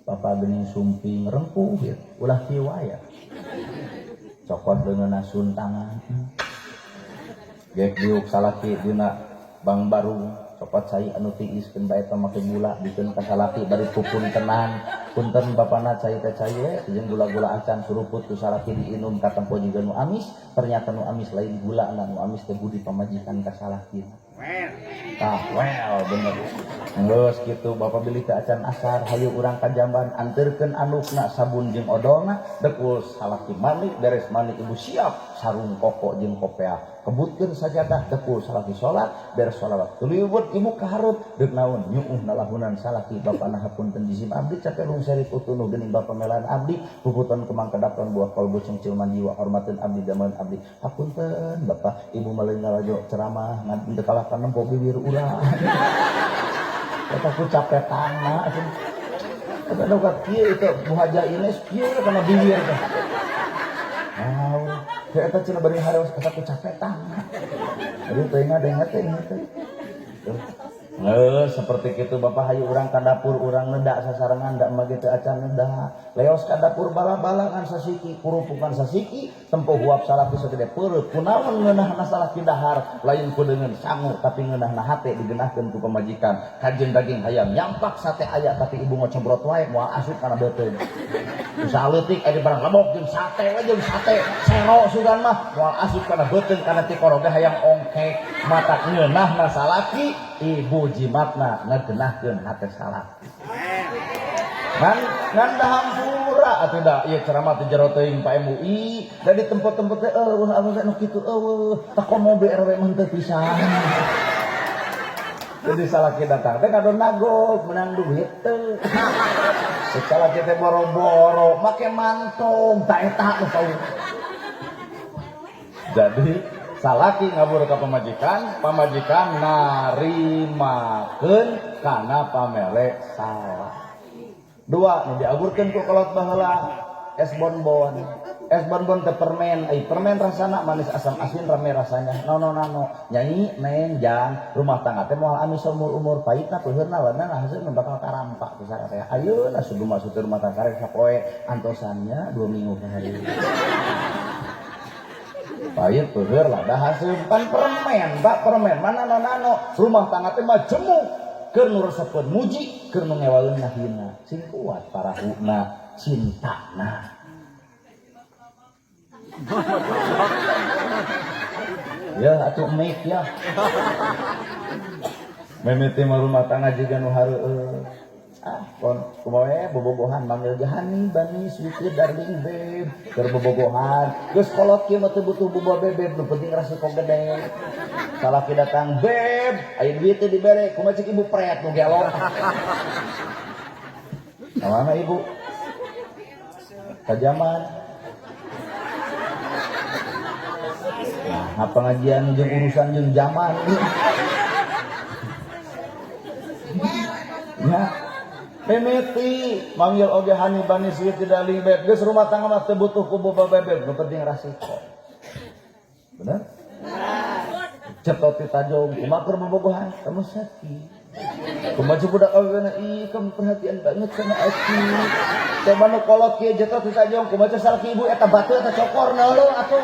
A: Papa geuning sumping rempuh ya. Ulah kieu wae. Cokot leungeunna suntangan. Gek diuk salaki dina bang baru cokot cai anu tiiskeun bae teh make gula dikeun ka salaki bari pupun tenan. Punten bapana cai teh cai we jeung gula-gula acan suruput ku salaki diinum ka tempo jiga nu amis. Ternyata nu amis lain gula nu amis teh budi pamajikan ka salaki. Well bener. Geus kitu Bapak beli ka acan asar hayu urang ka jamban anterkeun anukna sabun jeung odolna dekul salaki mandi beres mandi ibu siap sarung koko jeung kopea kebutkeun sajadah dekul salaki salat beres salat tuliwet ibu kahareup deuk naon nyuuh nalahunan salaki bapana hapunten jizim abdi cakelung serif utunu geuning bapa melan abdi puputon kemang kedaton buah kolbu cengcilman jiwa hormateun abdi dameun abdi hapunten Bapak ibu maleun ngalajo ceramah ngan teu kalahkan nempo bibir urang. Eta ku capetana atuh. Eta dogat kieu itu muhaja Ines kieu kana bibir teh. Eta cenah bari hareus eta ku capetana. Jadi teuingna denget teh. Seperti itu Bapak hayu urang ka dapur urang neda sasarengan da mage teu acan neda. Leos ka dapur bala-bala ngan sasiki kurupukan sasiki tempo huap salaki sagede peureut. Kunaon ngeunahna salaki dahar lain ku deungeun sangu tapi ngeunahna hate digeunahkeun ku pamajikan. Kajeun daging hayam nyampak sate aya tapi ibu ngocobrot wae moal asup kana beuteung. Usaha leutik aya di barang lebok jeung sate we jeung sate sero sugan mah moal asup kana beuteung kana ti koroge hayang ongkek mata ngeunahna salaki ibu jimatna ngageunahkeun hate salaki. Ngan dahampura atuh da ieu ceramah teh jero teuing Pak MUI da di tempat-tempat teh anu anu kitu teh komo BRW mah teu pisan. Jadi salaki datang teh kado nagok menang duit teu. Salaki teh boro-boro make mantong ta eta nu tahu. Jadi salaki ngabur ka pamajikan narimakeun kana pamere salaki. Dua nu diagurkeun ku kolot baheula es bonbon. Es bonbon teh permen, permen rasana manis asam asin rame rasanya. Nano nyanyi neng jang rumah tangga teh moal amis umur pahitna peuheurna wadana hasilna bakal karampak teh sara teh. Ayeuna sugema sutir rumah tangga karek sapoe antosannya 2 minggu sehari. Pahit peuheur lada hasil kan permen, Pak permen mana nano rumah tangga teh mah jemuk keur nu resepkeun muji keur nu ngewaleun nahina sing kuat parahuna cintana. Ya atuh meik ya. Memiti mah rumah tangga juga nu hareueus. Kumaha bobogohan manggil Jahani Bani Sweet Darling Babe keur bobogohan geus kolot kieu mah teu butuh bobogoh bebeb nu penting resiko gede. Salaki datang beb aya duit teh dibere kumaha cek ibu pret nu gelok. Kamana ibu? Kajaman. Nah, pengajian jeung urusan jeung zaman. Ya. Mimiti manggil oge Hani Bani Sweet Darling Babe geus rumah tangga mah teu butuh ku bobogoh bebeb nu penting resiko. Bener? Cetot ti tajong kumaha keur bobogohan kamu sakit. Kumaha budak awena ih kamu perhatian banget sama aku. Coba nu kolot kieu cetot ti tajong kumaha salaki ibu eta batu eta cokor neuleuh atuh.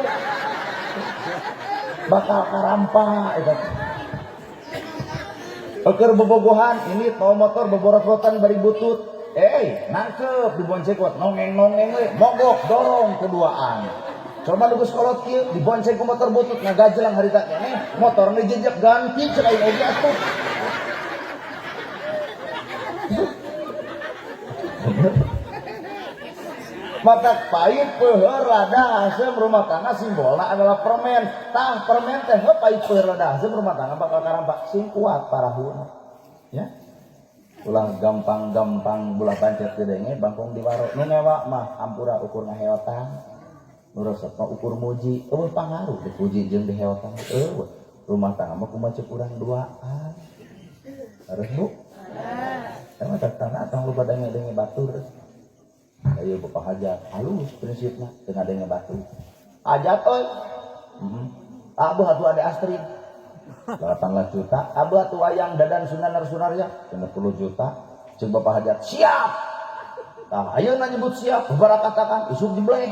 A: Bakal karampa eta. Keur bobogohan ini bawa motor boborot-botan bari butut. Nangkep dibonceng kuat nongeng-nongeng we mogok dorong keduaan. Coba lugus kolot kieu dibonceng ku motor butut ngagajlang harita keneh motor dijejek ganti cerai oge atuh. Mata pahit peuheur lada asem rumah tangga simbolna adalah permen. Tah permen teh pahit peuheur lada asem rumah tangga bakal karampak sing kuat parahuna. Ya. Ulah gampang-gampang bulah pancet teh denge bangkong di waro. Nu ngewa mah ampura ukur ngaheotan. Nu resep mah ukur muji. Eueuh pangaruh dipuji jeung diheotan. Rumah tangga mah kumaha ceuk urang duaan. Hareuh Bu. Sama tanah atau lupa denge batur. Ayo bapak hajat, halus prinsipnya dengan denge batur. Hajat oi. Abu atuh ada Astrid. 18 juta. Abu atuh wayang dadan sunan-sunarnya 10 juta. Cek bapak hajat, siap. Nah, ayo nyebut siap, beberapa katakan isuk dibleh.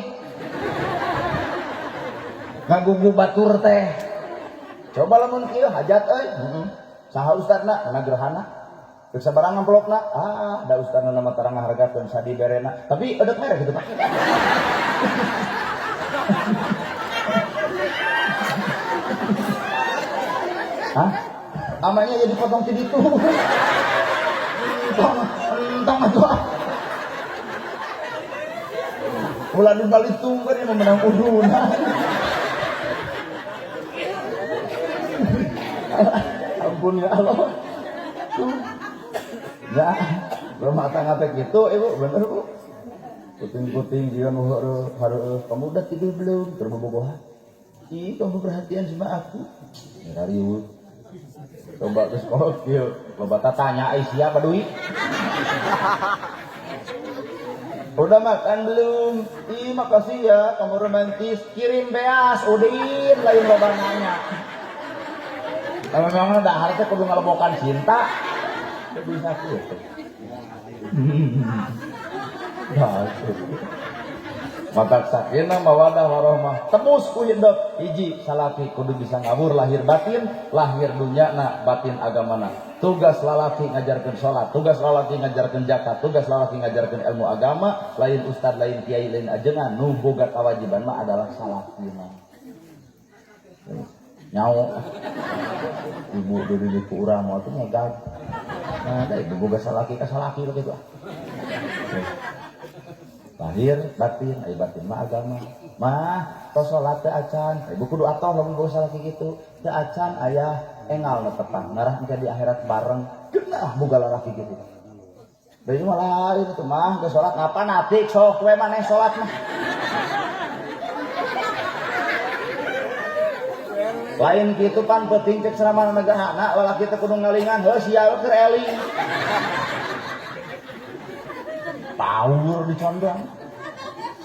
A: Ngagugu batur teh. Coba lamun kieu hajat euy. Saha ustadna kana gerhana. Teu sabarang amplopna. Da ustadna nama tarang ngahargakeun sadi berena. Tapi edek merek gitu, Pak. Hah? Amanya jadi potong ti ditu. Entong atuh. Ulah dibalitung kan yang memenang uduna. Ampun ya Allah. Ya, rumah tangga teh gitu, ibu bener bu. Puting-puting dia harus kamu udah tidur belum? Terbobogohan. Ih, kamu perhatian sama aku. Rariut. Coba ke sekolah kieu, loba tanya siapa duit? Udah makan belum? Ih, makasih ya, kamu romantis. Kirim beas, udin, lain loba nanya. Kalau memang udah harusnya kudu ngelebokan cinta, bisa gitu. Maka sakinah mawadah warahmah tembus ku hidup hiji salaki kudu bisa ngabur lahir batin, lahir dunyana batin agamana. Tugas lalaki ngajarkeun salat, tugas lalaki ngajarkeun zakat, tugas lalaki ngajarkeun ilmu agama, lain ustad, lain kiai, lain ajengan, nu boga kewajiban mah adalah salakina. Nyawa ibu dulu ku urang mah teh ngagag. Nah, da ibu boga salaki ka salaki gitu. Lahir batin, ai batin mah agama. Mah tos salat teh acan, ibu kudu atoh lamun boga salaki kitu. Teu acan aya engal na tepang, ngarah engke di akhirat bareng. Genah boga lalaki kitu. Deui mah lain teh mah geus salat ngapa natik sok we maneh salat mah. Lain kitu pan penting cek ceramah negahana lalaki teh kudu ngalingan heuh sia keur eling. Taur dicondong.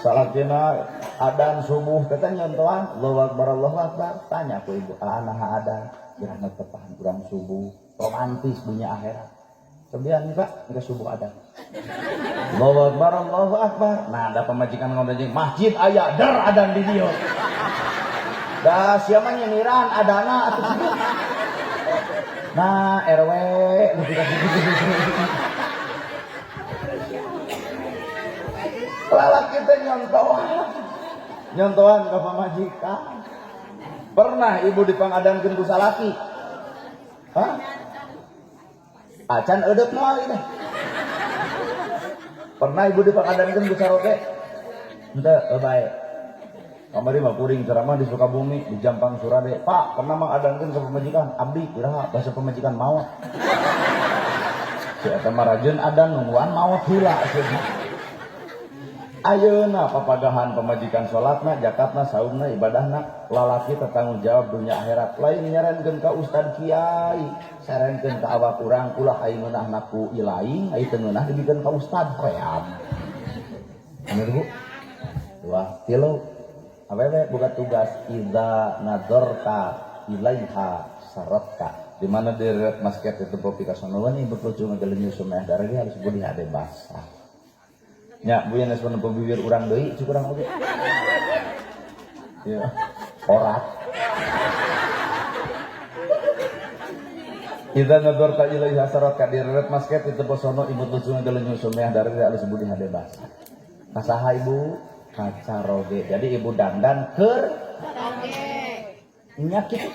A: Salakina adan subuh kata nyontohan Allahu Akbar tanya ku ibu anaha adan kirana tepahan kurang subuh romantis dunia akhirat. Kemudian Pak enggak subuh adan. Allahu Akbar. Nah ada pemajikan ngomong masjid aya der adan di dieu. Dah siapa nyemiran adana atuh situ. Nah RW lebih kasih lalaki teh nyontohan ka pamajikan. Pernah ibu dipangadankeun ku salaki? Hah? Acan eudeup moal teh. Pernah ibu dipangadankeun ku saroge? Henteu bae. Kamari mah kuring ceramah di Sukabumi, di Jampang Surade. Pak, pernah mangadankeun ka pamajikan? Abdi iraha bahasa pamajikan maot. Si eta mah rajeun adan nungguan maot heula cenah. Ayeuna papagahan pemajikan salatna, zakatna, saumna, ibadahna, lalaki tertanggung jawab dunia akhirat. Lain nyarenkeun ka ustad kiai, sarenkeun ka awak urang ulah aing meunahna ku ilaing, aing teu meunah dibikeun ka ustad ream. Bener Bu? Dua, tilu. Awewe boga tugas idza nadzarta ilaiha saratka. Di mana di masket itu popi ka sonowan ieu berlucu ngageleunyeun sumeh darage harus budi hade basah. Nya bu yang nespon bibir urang deui cukup urang oge. Ya, orat. Idza nadarta ilaiha saraka direret masket itu posono ibu lucu ngageleunyeun sumeh darage harus budi hade basah. Kasaha ibu? Kacaroge. Jadi ibu dandan keur nyakit.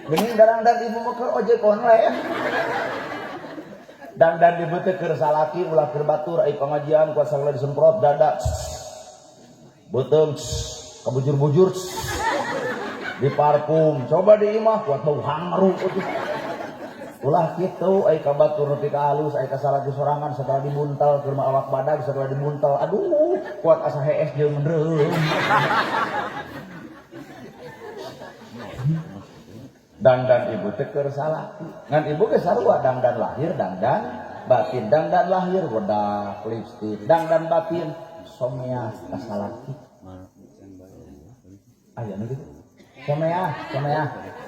A: Geuning darang-darang ibu mah keur ojek online. Dan ibu teh keur salaki ulah keur batur ai pengajian kuasa Allah disemprot dada. Beuteung kabujur-bujur. Di parfum. Coba di imah kuat bau hangru atuh. Ulah kitu ai ka batur nepi ka halus ai ka salaki sorangan setelah dibuntal keur awak badag setelah dibuntal. Aduh, kuat asa hees jeung mendreum. Dandan ibu teh keur salaki. Ngan ibu ge sarua dandan lahir, dandan batin. Dandan lahir wedak, lipstik, dandan batin someah ka salaki. Aya nu kitu. Someah.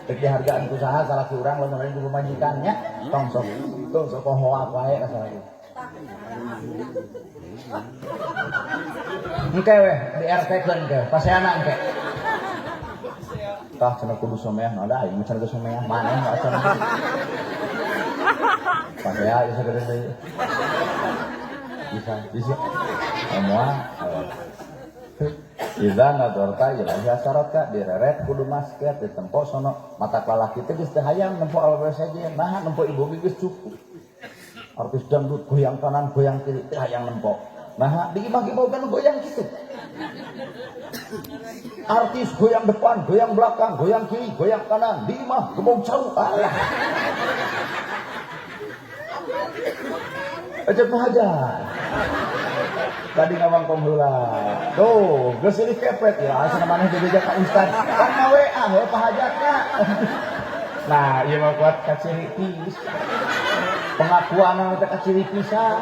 A: Teu dihargaan ku saha salaki urang lamun aya di majikan nya. Tong sok hoa wae ka salaki. Engke weh di RT-keun ke, paseana engke. Tah cenah kudu someah, ada aing cenah someah, mana enggak cenah. Pasea ieu sagede deui. Bisa. Semua. Iza ngadorta ilahi asaratka direret kudu masket ditempo sono mata lalaki teh geus teu hayang nempo alwe saja. Nah nempo ibu geus cukup. Artis dangdut goyang kanan goyang kiri teh hayang nempo. Nah digimah-gimahkeun goyang kitu. Artis goyang depan, goyang belakang, goyang kiri, goyang kanan, di imah gebong cau. Ajak muhajar. Tadi ngawang pemula. Tuh, geus silih kepet ya, asal maneh dibeja ka ustad. Kan WA we pahajatna. Nah, ieu mah kuat ka ciri pis. Pengakuan teh ka ciri pisan.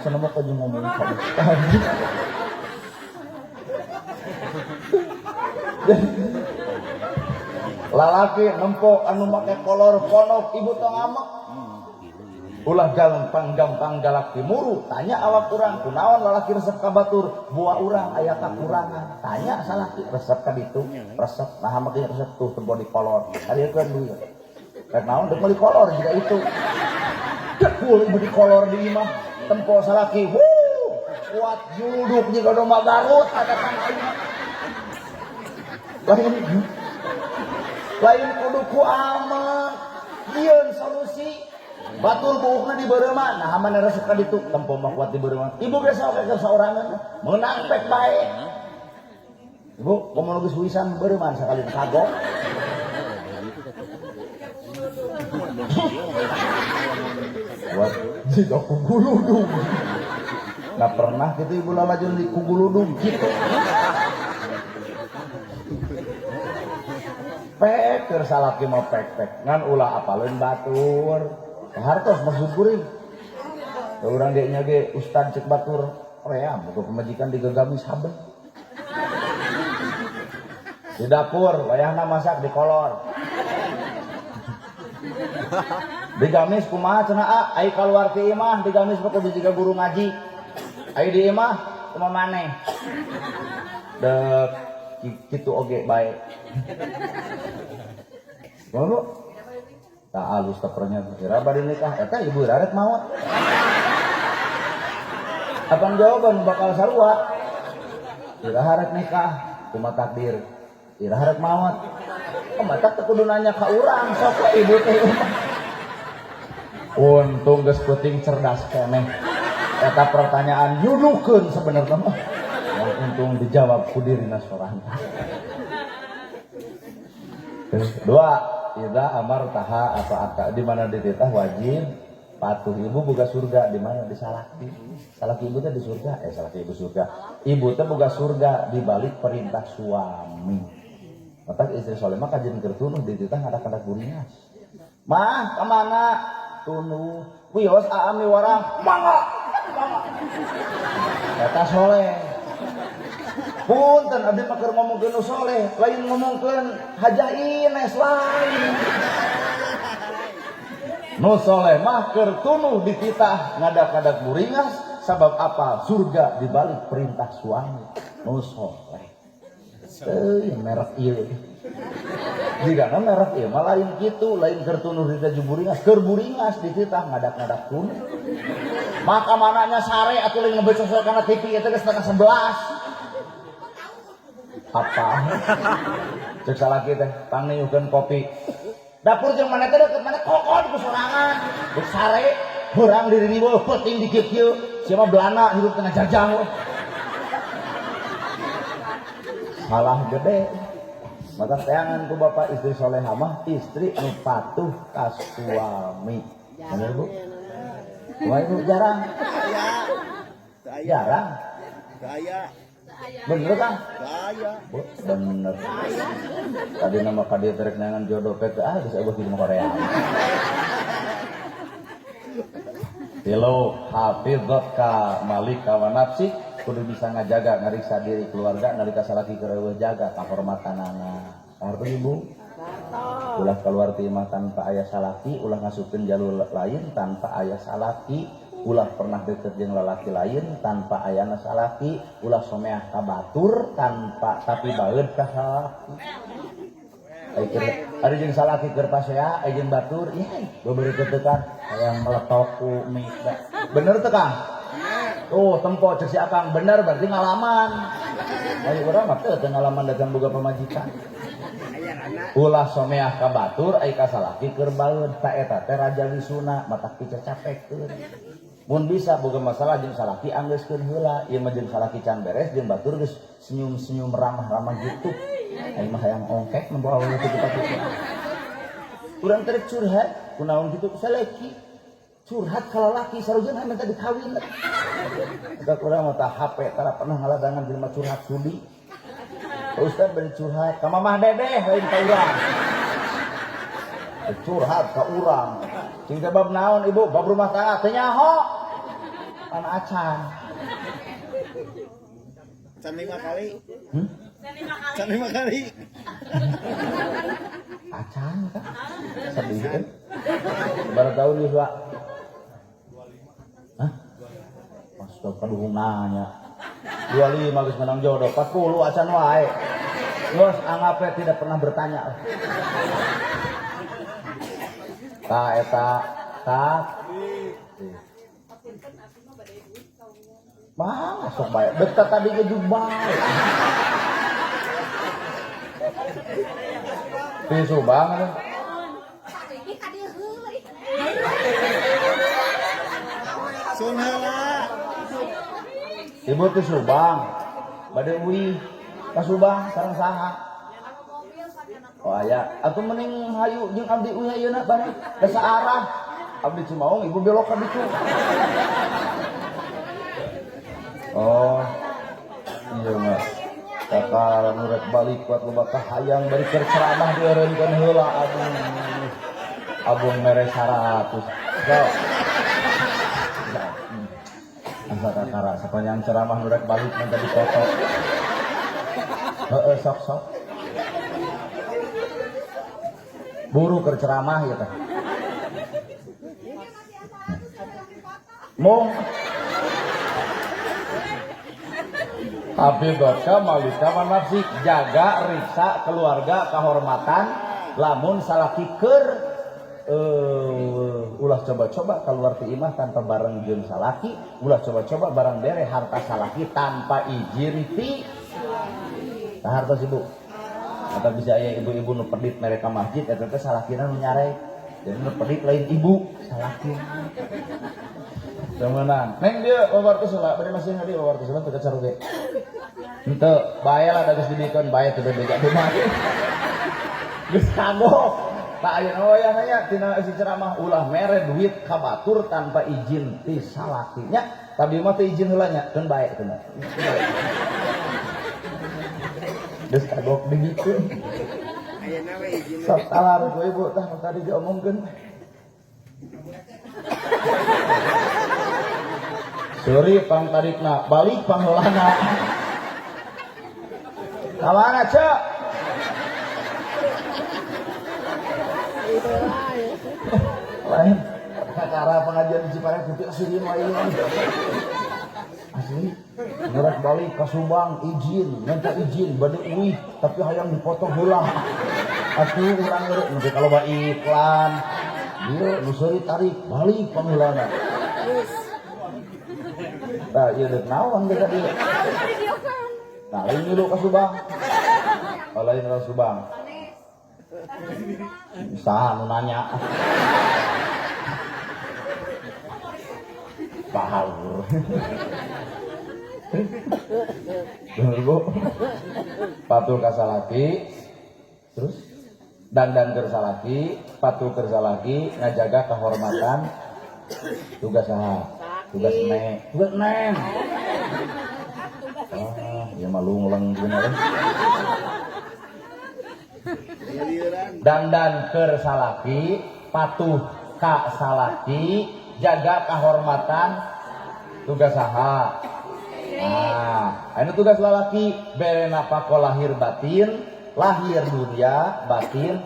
A: Cenah mah kudu ngomong ka ustad. Lalaki nempo anu make kolor ponok ibu tong amek ulah gampang galak timuru tanya awak urang kunaon lalaki resep ka batur buah urang aya kakurangan tanya salaki resep ka ditu resep nah make resep tuh tempo di kolor harieun duit rek naon deuk meuli kolor juga itu dekul ibu di kolor di imah tempo salaki kuat juluduk jiga domba Garut ada kan lain kudu ku aman dieun solusi batul buukna di beureuman nah mana resep ka ditu tempo mah kuat di beureuman ibu ge sok keur saorangan meunang pek bae ibu komo geus wisan beureuman sakali kagok buat jiga kuguludung nggak pernah gitu ibu lalajun di kuguludung gitu pek keur salaki mah pek ngan ulah apaleun batur hartos maksud kuring urang ge nya ge ustad cek batur rea boga pemajikan digegami saben di dapur wayahna masak di kolor digamis kumaha cenah ai kaluar ti imah digamis mah kudu jiga guru ngaji ai di imah kumaha maneh dek kitu oge bae Lalu, tak halus tepernya kira bari nikah, eta ibu rarek maot. Apaan jawaban bakal sarua? Kira harek nikah, kumaha takdir. Kira harek maot. Matak teu kudu nanya ka urang, sok ibu teh. Untung geus peuting cerdas keneh. Eta pertanyaan yunukeun sebenarnya mah. Yang untung dijawab ku dirina sorana. Dua Ida amar taha atau aka di mana dititah wajib patuh ibu boga surga di mana di salaki ibu teh di surga salaki ibu surga ibu teh boga surga di balik perintah suami maka istri soleh mah kajen keur tunuh dititah ngadak-ngadak buringas mah kamana tunuh wios aami warang mangga eta soleh punten abdi mah keur ngomongkeun nu soleh lain ngomongkeun hajain es lain nu soleh mah keur tunuh dititah ngadak-ngadak buringas sabab apa surga dibalik perintah suami nu soleh teuing merek ieu jigana merek ieu mah lain kitu lain keur tunuh dititah buringas keur buringas dititah ngadak-ngadak tunuh maka mananya sare atuh lain ngebecosok kana TV eta geus setengah 11 apa cek salaki teh pangniukeun kopi dapur jeung mana teh deukeut mana kokon ku sorangan geus sare urang diri niweuh peuting di kieu sia mah Belanda hidup tengah jajah salah gede maka teangan ku bapak istri solehah mah istri nu patuh ka suami bener Bu kumaha ibu jarang Bener kan?
B: Saya.
A: Bener. Tadi nama kadir terek nangan jodoh pet geus eueuh di Korea. Tilo hafizat ka malika wa nafsi kudu bisa ngajaga ngariksa diri keluarga nalika salaki keur eueuh jaga kahormatanana. Artu Ibu? Ulah keluar ti imah tanpa aya salaki, ulah ngasupkeun jalur lain tanpa aya salaki, ulah pernah deket jeung lalaki lain tanpa ayana salaki, ulah someah ka batur tanpa tapi baeud ka salaki. Ari jeung salaki keur pasea, ari jeung batur, ya beubeureuh teukan hayang meletok ku mie. Bener teu Kang? Tuh tempo cek si Akang bener berarti ngalaman. Ari urang mah teu ngalaman dagang boga pamajikan. Ulah someah ka batur ai ka salaki keur baeud ta eta teh raja wisuna matak dicacapekeun. Mun bisa boga masalah jeung salaki anggeuskeun heula, ieu mah jeung salaki can beres jeung batur geus senyum-senyum ramah-ramah gitu. Ai mah hayang ongkek membawa itu kitu. Urang teh curhat, kunaon kitu salaki. Curhat ka lalaki sarujeun minta dikawin. Eta urang mah tah HP tara pernah ngaladangan jelema curhat sudi. Ustaz beri curhat ka Mamah Dedeh lain ka urang. Curhat ka urang. Cing teh bab naon Ibu? Bab rumah tangga teh nyaho. An acan.
B: Can 5 kali. Can 5 kali.
A: Acan kan? Sedih kan? Berapa tahun dia Pak? Hah? Pas kaduhung nanya. 25 geus menang jodoh, 40 acan wae. Geus anggap tidak pernah bertanya. Ta eta ta. Mah, sok bae. Dekat tadi ge Dubai. Di Subang kan?
B: Sun heula.
A: Ibu tuh Subang, bade uwi ka Subang sareng saha? Oh aya, atuh mending hayu jeung abdi uwi ayeuna bareng ka saarah. Abdi Cimaung, ibu belok ka ditu. Oh, iya mah. Kakak nu rek balik kuat loba kahayang bari keur ceramah dieureunkeun heula aduh. Abung mere 100. So. Asa kakara sapanjang ceramah nu rek balik minta dipoto. Heeh sok-sok. Buru keur ceramah ya teh. Mong Hafizaka malika manafsik jaga riksa keluarga kehormatan lamun salaki keur ulah coba-coba keluar ti imah tanpa bareng jeung salaki, ulah coba-coba bareng bere harta salaki tanpa izin ti tah hartos Ibu. Atau bisa aya ibu-ibu nu pedit mere ka masjid eta teh salakina nu nyarek. Jadi nu pedit lain ibu, salaki. Temenan. Neng dia wawartos heula, bade masih ngadi wawartos heula teu caruge. Henteu, bae lah da geus dibikeun bae teu beda rumah. Geus kagok. Tak aya oya aya tina isi ceramah ulah mere duit ka batur tanpa izin ti salakinya, tapi mah teu izin heula nya, keun bae teh. Geus kagok dibikeun.
B: Ayeuna we izin.
A: Sok talar ku Ibu tah tadi diomongkeun. Suri pangtarikna balik pangheulana. Kamana Cek? Lain kakara pengajian di Ciparai Putih asli mah ieu. Asli. Ngerak balik ka Subang izin, minta izin bade uih tapi hayang dipotong heula. Atuh urang ngeureuk nanti kalau ba iklan. Dieu nu seuri tarik balik pangheulana. Nah, ieu deuk naon geus tadi. Nah, lain dulu ka Subang. Lain ka Subang. Saha nu nanya? Pahal. Bener Bu. Patuh ka salaki. Terus dandan keur salaki, patuh keur salaki, ngajaga kehormatan. Tugas saha? Tugas neng. Tugas neng. mah lungleng gini. Dandan keur salaki, patuh ka salaki, jaga kehormatan tugas saha. Nah, ini tugas lalaki berena pako lahir batin, lahir dunia, batin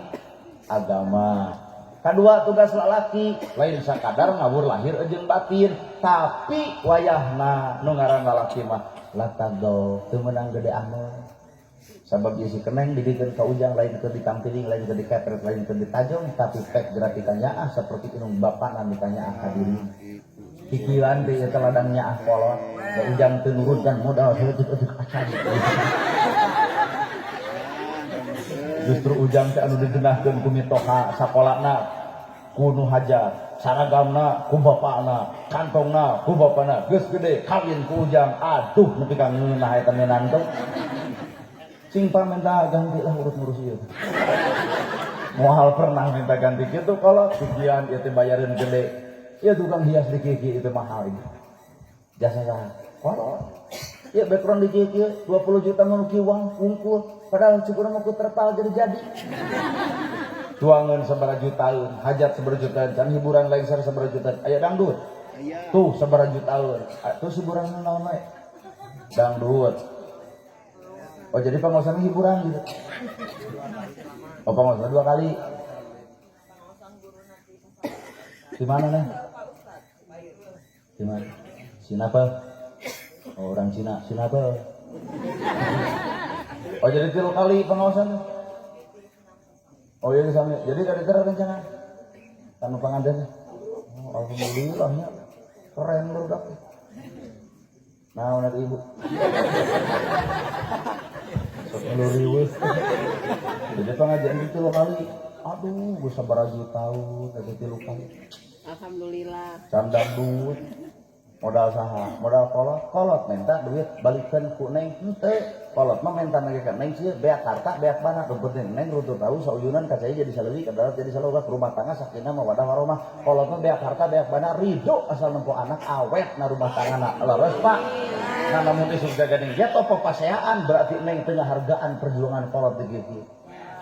A: agama. Kedua tugas lalaki lain sakadar ngawur lahir jeung batin, tapi wayahna nu ngaran lalaki mah latado teu meunang gede amal. Sabab isi keneng didikeun ka ujang lain keur ditampiling, lain keur dikepret, lain keur ditajong, tapi pek gerak ditanyaah saperti inung bapana ditanyaah ka diri. Pikiran teh eta ladangnya kolot, da ujang teu nurutkan modal heutik-heutik acan. Justru ujang teh anu dijeunahkeun ku mitoha sakolana kudu hajar, saragamna ku bapana, kantongna ku bapana, geus gede kawin ku ujang. Aduh nepi ka ngeunah eta menan teh. Sing minta ganti lah urus-urus ieu. Moal pernah minta ganti kitu kolot, pikiran ieu teh bayareun gede. Ya tukang hias di kiki itu mahal ini. Jasa kolot. Ya background di kiki 20 juta menuki uang kumpul. Padahal cukup mau terpal jadi. Tuangan sabaraha jutaan, hajat sabaraha jutaan, can hiburan lain sabaraha jutaan. Aya dangdut. Tuh sabaraha jutaan. Tuh hiburan naon we? Dangdut. Oh jadi pengosan hiburan gitu. Oh pengosan 2 kali. Di mana nih? Di mana? Cina apa? Oh, orang Cina. Cina apa? Oh jadi 3 kali pengawasan. Oh iya sama. Jadi dari tera rencana. Tanu panganten. Oh, alhamdulillahnya. Keren lu dak. Nah, udah ibu. Sok ngeluriweuh. Jadi pengajian di 3 kali. Aduh, gue sabaraha tahun dari 3 kali.
C: Alhamdulillah.
A: Candang duit. Modal saha? Modal kolot minta duit balikeun ku Neng henteu. Kolot mah minta nage ka Neng sieun beak harta beak bana nu penting Neng runtut tahu sauyunan ka saya jadi saleuwih kadarat jadi saloga rumah tangga sakinah mawadah warahmah. Kolot mah beak harta beak bana ridho asal nempo anak awet na rumah tanggana. Leres Pak. Nah namun isuk gaganing dia topo paseaan berarti Neng teu ngahargaan perjuangan kolot teh kitu.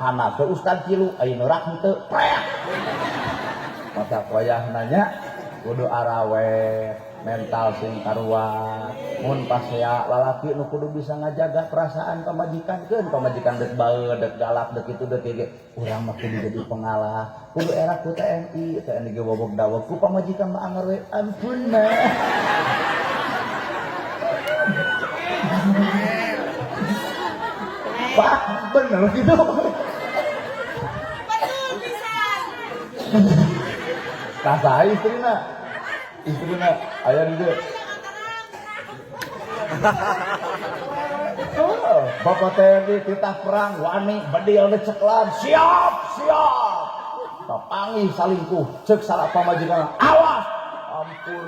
A: Hana teh ustad kilu ayeuna rak henteu prek. Mata wayah nanya kudu arawet mental sing karuat mun pasea lalaki nu kudu bisa ngajaga perasaan pamajikankeun pamajikan dek bae dek galak dek itu dek ge urang mah kudu jadi pengalah kudu era ku TNI ge bobok dawek ku pamajikan mah anger we ampun mah Pak bener gitu kasa istrina ayah di dia. Oh, Bapak TNI titah perang wani badial ceklan siap papangi salingkuh cek salah pamajikan awas ampun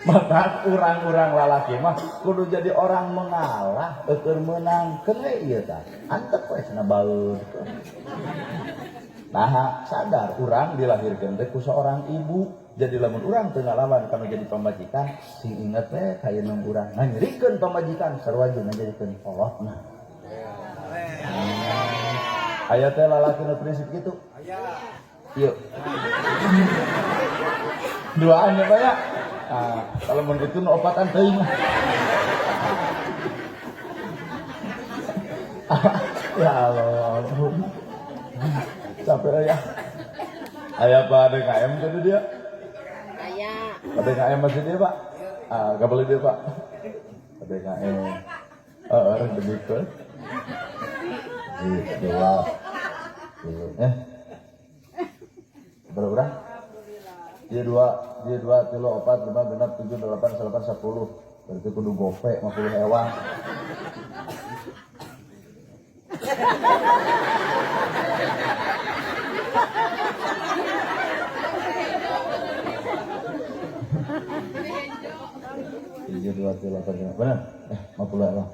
A: maka urang-urang lalaki mah kudu jadi orang mengalah keur menang kene ieu tah antep we cenah baeud. Nah, sadar urang dilahirkeun teh ku seorang ibu. Jadi lamun urang teu ngalawan kana jadi pamajikan, sing inget we kayeuna urang nganyerikeun pamajikan sarua jeung ngajadikeun kolotna. Aya teh lalaki nu prinsip kitu? Aya. Ieu. Duaan ya banyak. Nah, kalau mun kitu nu opatan teuing mah. Ya Allah. Sampai ayah Pak DKM tadi dia?
C: Ayah.
A: Pak DKM masih dia Pak? Gak boleh dia Pak? Pak DKM orang begitu dua berapa? Dia dua kilo 4, 5, 6, 7, 8, 8, 10 berarti kudu gope 50 hewan Iya 2 kilo benar? 50 hewan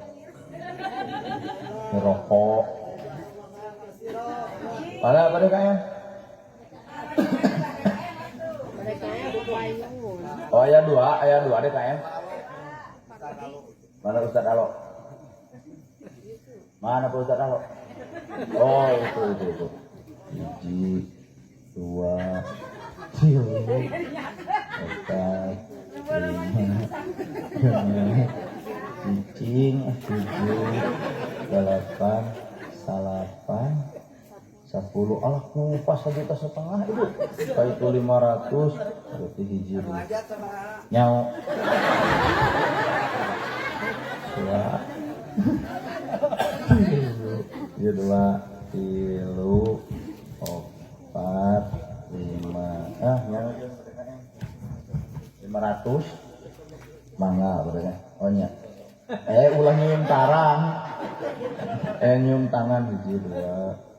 A: rokok mana pada kaya? Oh ayah dua DKM Mana Ustaz Alo? Mana Pak Ustaz Alo? Oh itu. 1, 2, 3, 4, 5, 6, 7, 8, 10. Alah kupas 1,5 juta itu. Itu 500 berarti hiji nyau. Dua, 4, 5. Nyau 500 mangga berarti. Oh nya. Ulah nyium tarang. Nyium tangan hiji 2.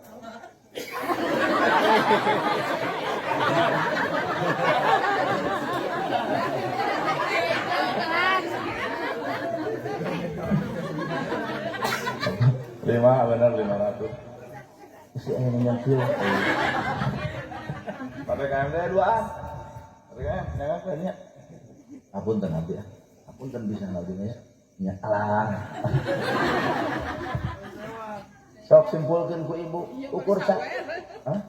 A: Lima benar 500. Si ayah nyempil. PPKM teh 2an. PPKM jangan banyak. Apunten nanti ya. Apunten bisa nanti ya. Nya alah. Sok simpulkeun ku ibu ukur sak. Hah?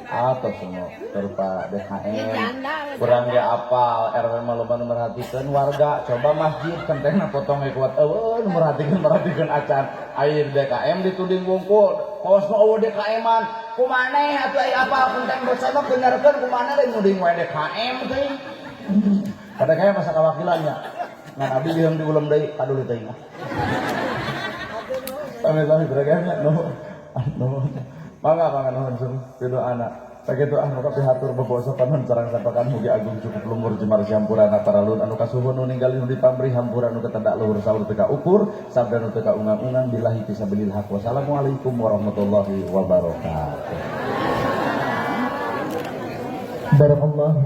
A: Atau semua terpa DKM kurang ge apal RW mah loba nu merhatikeun warga coba masjid kentengna potong ge kuat nu merhatikeun acan aya DKM dituding wungkul kosna eueuh DKM-an kumaneh atuh aya apal kenteng dosa mah benerkeun kumaneh lain nuding wae DKM teh kada kaya masa kawakilannya ngan abdi dieum diuleum deui kaduli teuing mah sami-sami beraganya no mangga nuhun pido anak sakitu anu kapihatur bobosa panon sareng sapakan mugi agung cukup lumur jemar jampurana taralun anu kasuhun nu ninggali nu dipamrih hampura nu ketedak luhur saur teu ka ukur sabda nu teu ka ungang-ungang billahi fisabilil haq wassalamualaikum warahmatullahi wabarakatuh. Barakallahu